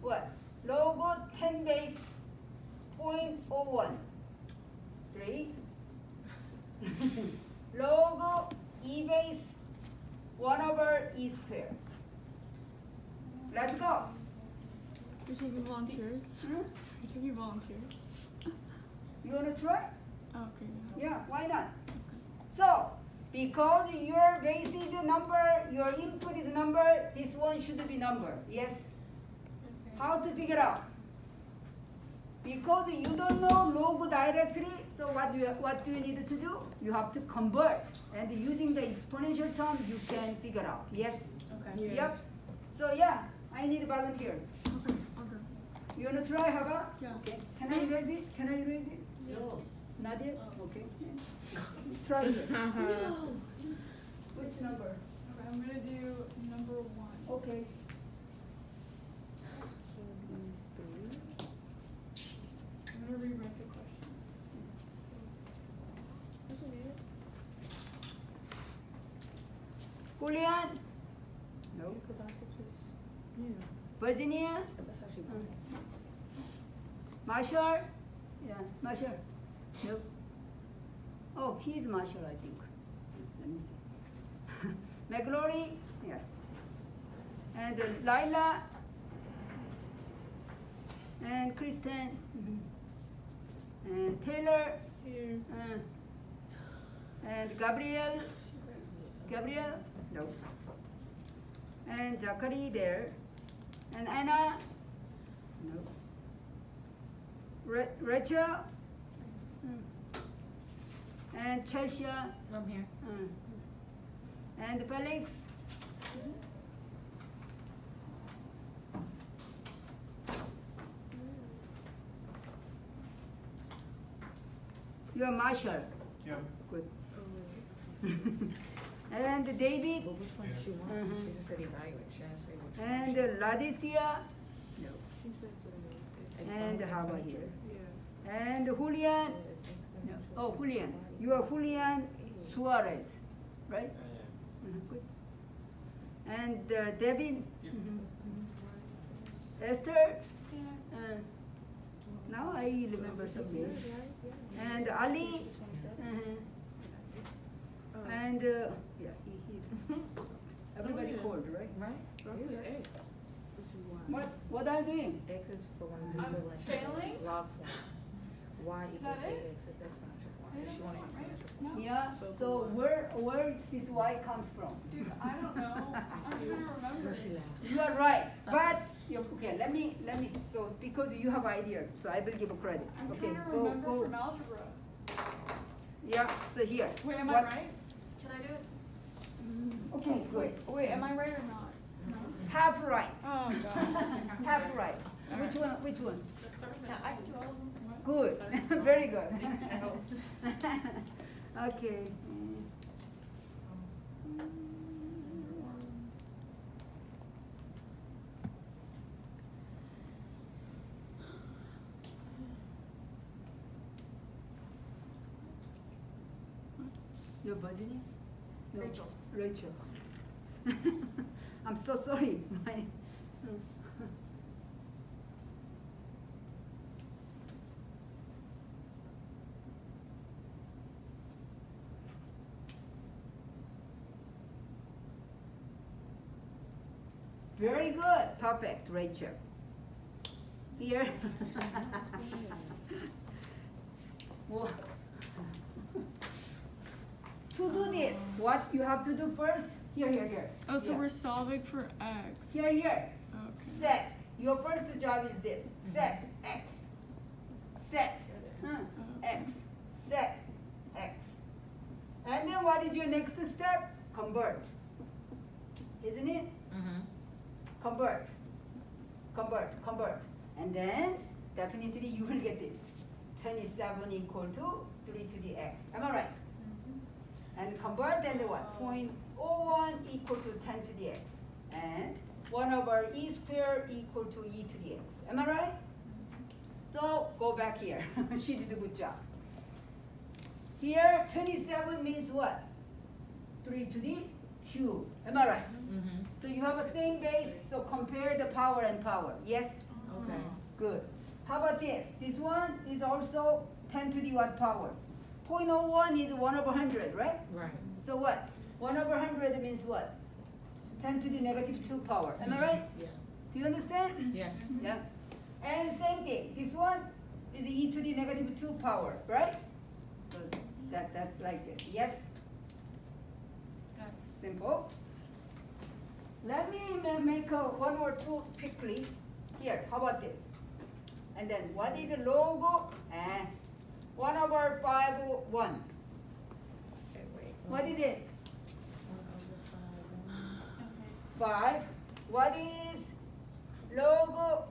what? Log 10 base 0.01. 3. Log e base 1/e². Let's go. You're taking volunteers? Hmm? You're taking volunteers? You wanna try? Oh, okay. Yeah. Yeah, why not? So, because your base is a number, your input is a number, this one should be number. Yes? Okay. How to figure out? Because you don't know log directly, so what do you need to do? You have to convert, and using the exponential term, you can figure out. Yes? Okay. Yeah. Yep. So yeah, I need a volunteer. Okay, I'll go. You wanna try, Hava? Yeah. Okay. Can I erase it? Can I erase it? No. Not yet? Okay. Try it. Which number? Okay, I'm gonna do number 1. Okay. I'm gonna rewrite the question. Julian? No. Because I could just, yeah, Virginia? that's how she Mm. wrote Marshall? Yeah, Marshall. Nope. Oh, he's Marshall, I think. Let me see. McGlory? Yeah. And Lila? And Kristen? And Taylor? Here. And Gabriel, no. And Zachary there. And Anna, no. Rachel, and Chelsea, I'm here. and Felix. You are Marshall. Yep. Good. And David, But which one does she want? Mhm. She just said evaluate, she didn't say which one. and Ladicia, no. She said for the And how about you? yeah. And Julian, no. Oh, Julian. You are Julian Suarez, right? Good. And Devin, Yep. Esther, Yeah. now I remember some names. And Ali, and yeah, he's everybody yeah. called, right? Right? Probably Yeah. X. What are you doing? X is for when it's I'm equivalent. failing? Log form. Y Is equals that it? AX is exponential form. I If you want don't know, exponential form. right? No. Yeah. So So where this Y comes from? Dude, I don't know. I'm trying to remember. No, she laughed. You are right, but you okay. Let me. So because you have idea, so I will give a credit. I'm Okay, trying to go remember go. from algebra. Yeah. So here. Wait, am I What- right? Can I do it? Okay, good. Wait, am I right or not? No. Half right. Oh god. Half right. Which one? Which one? Yeah, I can do all of them. Good. Very good. Okay. You're Virginia? No. Rachel. Rachel. I'm so sorry. My, Very good. Perfect, Rachel. Here. Wha- To do this, what you have to do first? Here. Oh, so Here. we're solving for X. Here. Okay. Set. Your first job is this. Set X. Set X. Set X. And then what is your next step? Convert. Isn't it? Mm-hmm. Convert. And then definitely you will get this. 27 equal to 3 to the x. Am I right? And convert and what? 0.01 equal to 10 to the x. And 1 over e squared equal to e to the x. Am I right? So go back here. She did a good job. Here 27 means what? 3 to the cube. Am I right? Mm-hmm. So you have a same base, so compare the power and power. Yes? Okay. Good. How about this? This one is also 10 to the what power? 0.01 is 1 over 100, right? Right. So what? 1 over 100 means what? 10 to the negative 2 power. Am I right? Yeah. Do you understand? Yeah. Yeah. And same thing. This one is e to the negative 2 power, right? So that's like this. Yes? Simple. Let me make one or two quickly. Here, how about this? And then what is the log? 1 over 5, 1. Okay, wait. What is it? 1 over 5. What is log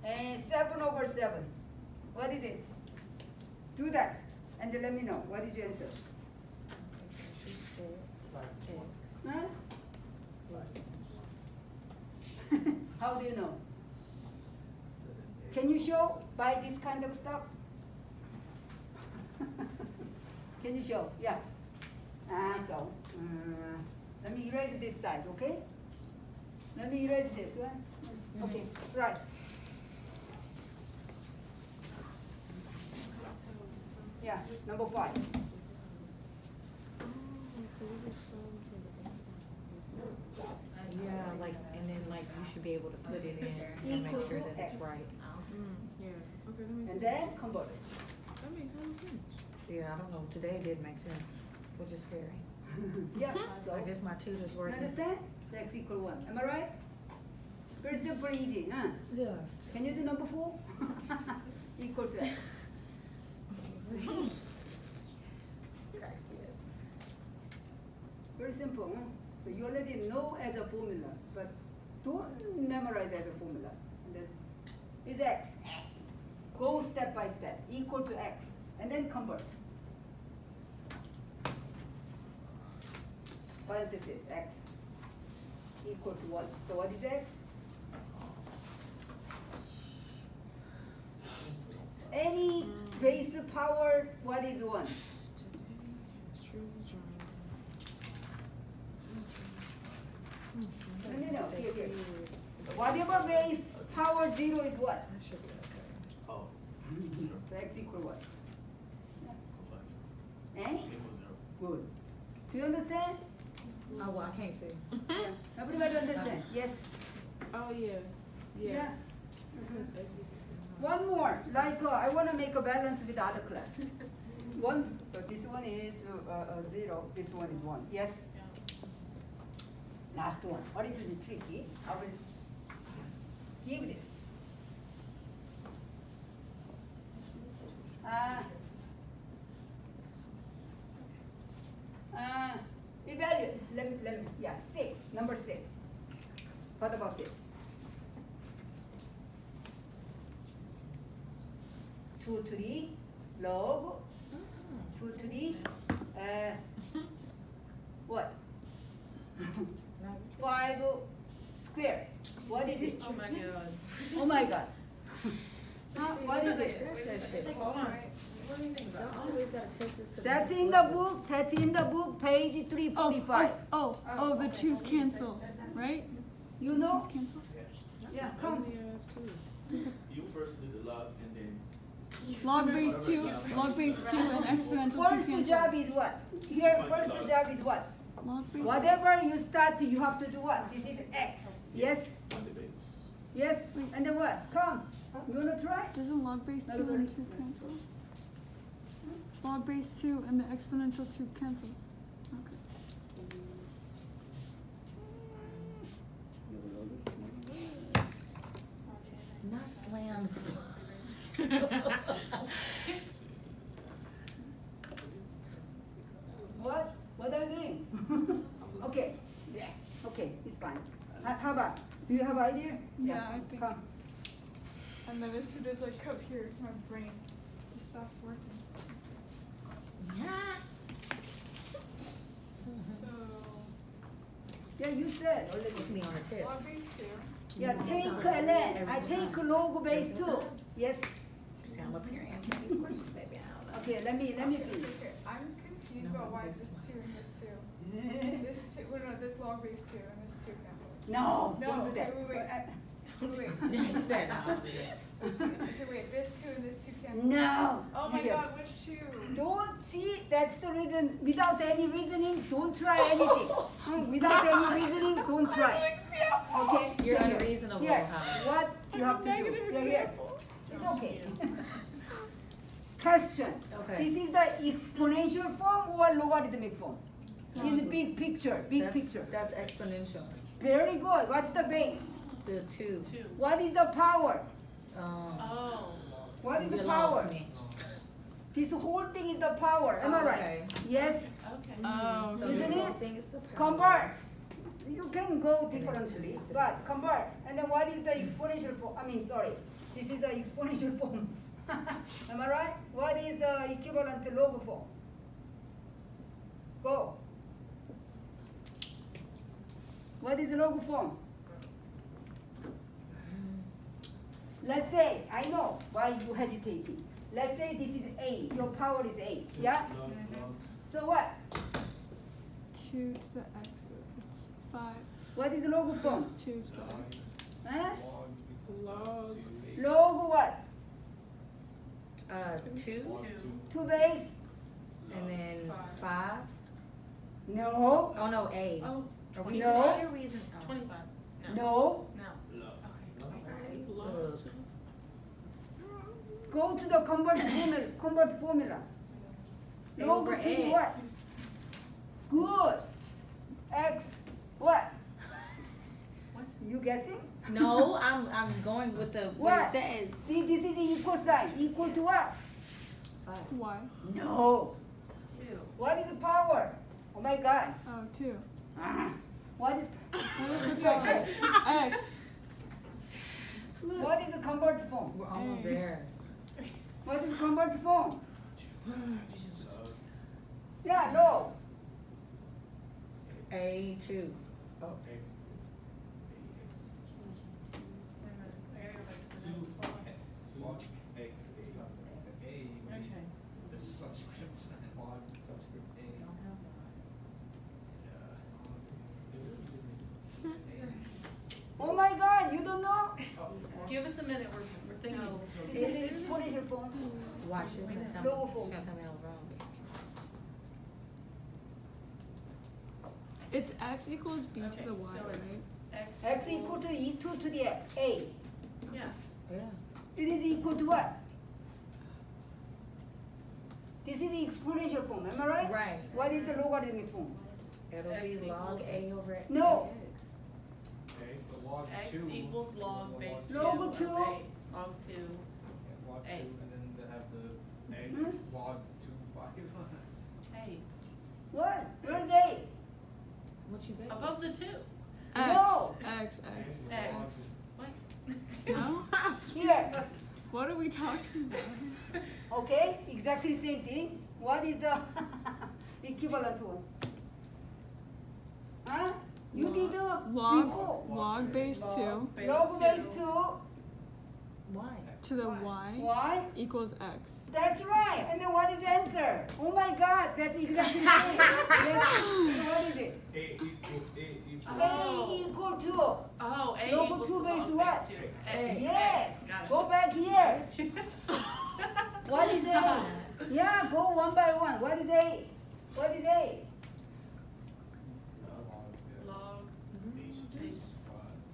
7 over 7? What is it? Do that and let me know. What did you answer? She said X. Huh? How do you know? Can you show by this kind of stuff? Can you show? Yeah. Let me erase this side, okay? Let me erase this one. Okay, right. Yeah, number 5. Yeah, like, and then like you should be able to put it in and make Equal sure to that it's X. right. Yeah. Okay, let me And see. then convert. That makes no sense. Yeah, I don't know, today it did make sense, which is scary. Yeah, so, I guess my tutor's you working. understand? So x equal 1, am I right? Very simple, easy, huh? Yes. Can you do number 4? Equal to x. Cracks me up. Very simple, huh? So you already know as a formula, but don't memorize as a formula. And then is x. Go step by step, equal to x, and then convert. Parenthesis, x equal to 1. So what is x? Any base power, what is 1? No, here. Whatever base power 0 is what? That should be okay. Oh. So x equal what? Five. Any? Equal 0. Good. Do you understand? Oh, well, I can't see. Yeah. Everybody understand? Yes? Oh, yeah. Yeah. One more, like I want to make a balance with other class. One, so this one is 0, this one is 1. Yes? Last one, a little bit tricky. I will give this. Evaluate, let me, yeah, 6, number 6. What about this? 2 to the log, 2 to the, what? 5 square. What is it? Oh my god. Oh my God. What is it? Where's that shit? Hold on. What do you think about Y'all always gotta take this to the That's next in the level. book, that's in the book, page Oh, 345. the choose cancel, right? You Choose know? cancel. Yeah, come. You first do the log and then Log base 2, and exponential 2 First cancels. job is what? Here, first job is what? Log base Whatever you start, you have to do what? This is x. Yes? on the base. Yes? And then what? Come. You wanna try? Doesn't log base 2 and 2 cancel? Log base 2 and the exponential 2 cancels. Okay. Not slams. What? What are you doing? Okay. Yeah. Okay, it's fine. How about? Do you have idea? Yeah, I think. Come. And then as soon as I come here, my brain just stops working. So, Yeah, you said already. It's me on the test. log base 2. Yeah, take ln. I take log base 2. Yes. See, I'm up here answering these questions, baby. I don't know. Okay, let me finish. Okay, I'm confused about why it's this 2 and this 2. This 2, well, no, this log base 2 and this 2 cancels. No, No, don't do okay, that. wait. Yeah, she said, no, don't do that. Okay, wait, this 2 and this 2 cancels. No. Oh my Here. god, which 2? Don't see, that's the reason. Without any reasoning, don't try anything. Without any reasoning, don't try. Okay? You're Here. unreasonable, Here. Holly. What you have to do. Negative Here. example. It's okay. Question. Okay. This is the exponential form or logarithmic form? In the big picture, picture. That's exponential. Very good. What's the base? The 2. What is the power? Oh. What is You the lost power? me. This whole thing is the power. Am I Oh, right? okay. Yes. Okay. Oh, So Isn't this it? whole thing is the power. Convert. You can go differently, but convert. And then what is the exponential form? This is the exponential form. Am I right? What is the equivalent log form? Go. What is log form? Let's say, I know why you hesitating. Let's say this is 8, your power is 8, yeah? Log, log. So what? 2 to the x, it's 5. What is log form? 2 to the x. Huh? Log. Log what? 2, 2 base? and then 5. No. Oh, no, A. Oh, Are we No. why are we using? Oh. 25. No. No. No. Log. Okay. Look. Go to the convert formula. A Log over 2 X. what? Good. X what? What? You guessing? No, I'm going with the what What? it says. See, this is the equal sign. Equal to what? Y. No. 2. What is the power? Oh my God. Oh, 2. Ah. What is What is the power? X. what is the convert form? We're almost A. there. What is convert form? So, Yeah, no. A2. Oh. X I gotta go back to the Two. next one. log X A would be Okay. the subscript log subscript A. Oh my God, you don't know? Give us a minute, we're thinking. No. This is the exponential form. Watch, she's gonna tell me. Logo form. She's gonna tell me I was wrong. It's x equals b Okay, to the y, so right? it's X equal to E2 to the A. Yeah. Yeah. It is equal to what? This is the exponential form, am I right? Right. What is the logarithmic form? It'll X be log equals- A over No. X. Okay, but log X 2. equals log base 2 Log of 2. A. Log 2. Yeah, log 2, A. and then they have the A, Mhm. log 2, 5. A. What? Where's A? What you bet? Above the 2. X. No. X. X. What? No? Here. What are we talking about? Okay, exactly same thing. What is the equivalent one? Huh? You did Log before. log base 2 Log base 2, Why? to the Y. y y. equals x. That's right. And then what is the answer? Oh my God, that's exactly the same. Yes. So what is it? A equal. Oh. A equal to. Oh, A Log equals 2 to base log what? base 2. X. Yes. Got it. Go back here. What is A? Yeah, go one by one. What is A? What is A? Log base.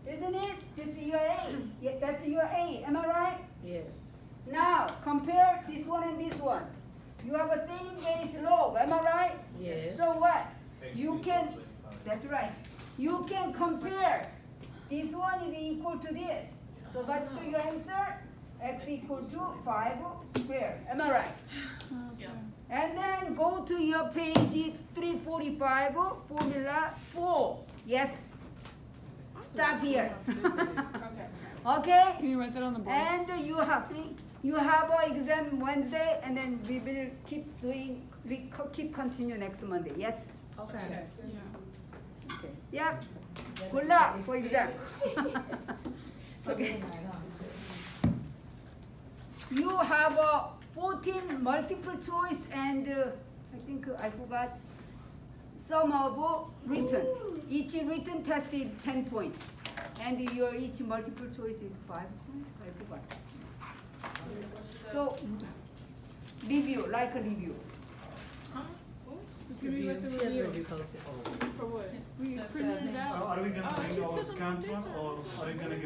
Isn't it? That's your A. Yeah, that's your A. Am I right? Yes. Now compare this one and this one. You have a same base log. Am I right? Yes. So what? X You equals can. 25. That's right. You can compare. This one is equal to this. So what's the your answer? X equal to 5 squared. Am I right? Yeah. And then go to your page 345, formula 4. Yes. Stop here. Okay. Okay? Can you write that on the board? And you have an exam Wednesday, and then we will keep continue next Monday. Yes? Okay. Yeah. Okay. Yeah. Good luck for exam. Okay. You have 14 multiple choice and I think I forgot some of written. Each written test is 10 points, and your each multiple choice is 5 points. I forgot. So review, like a review. It's gonna be with the She has a review. review posted. For what? We That's printed it it. out. Are we gonna Oh, bring it our says on scanned this one, one. or are you gonna give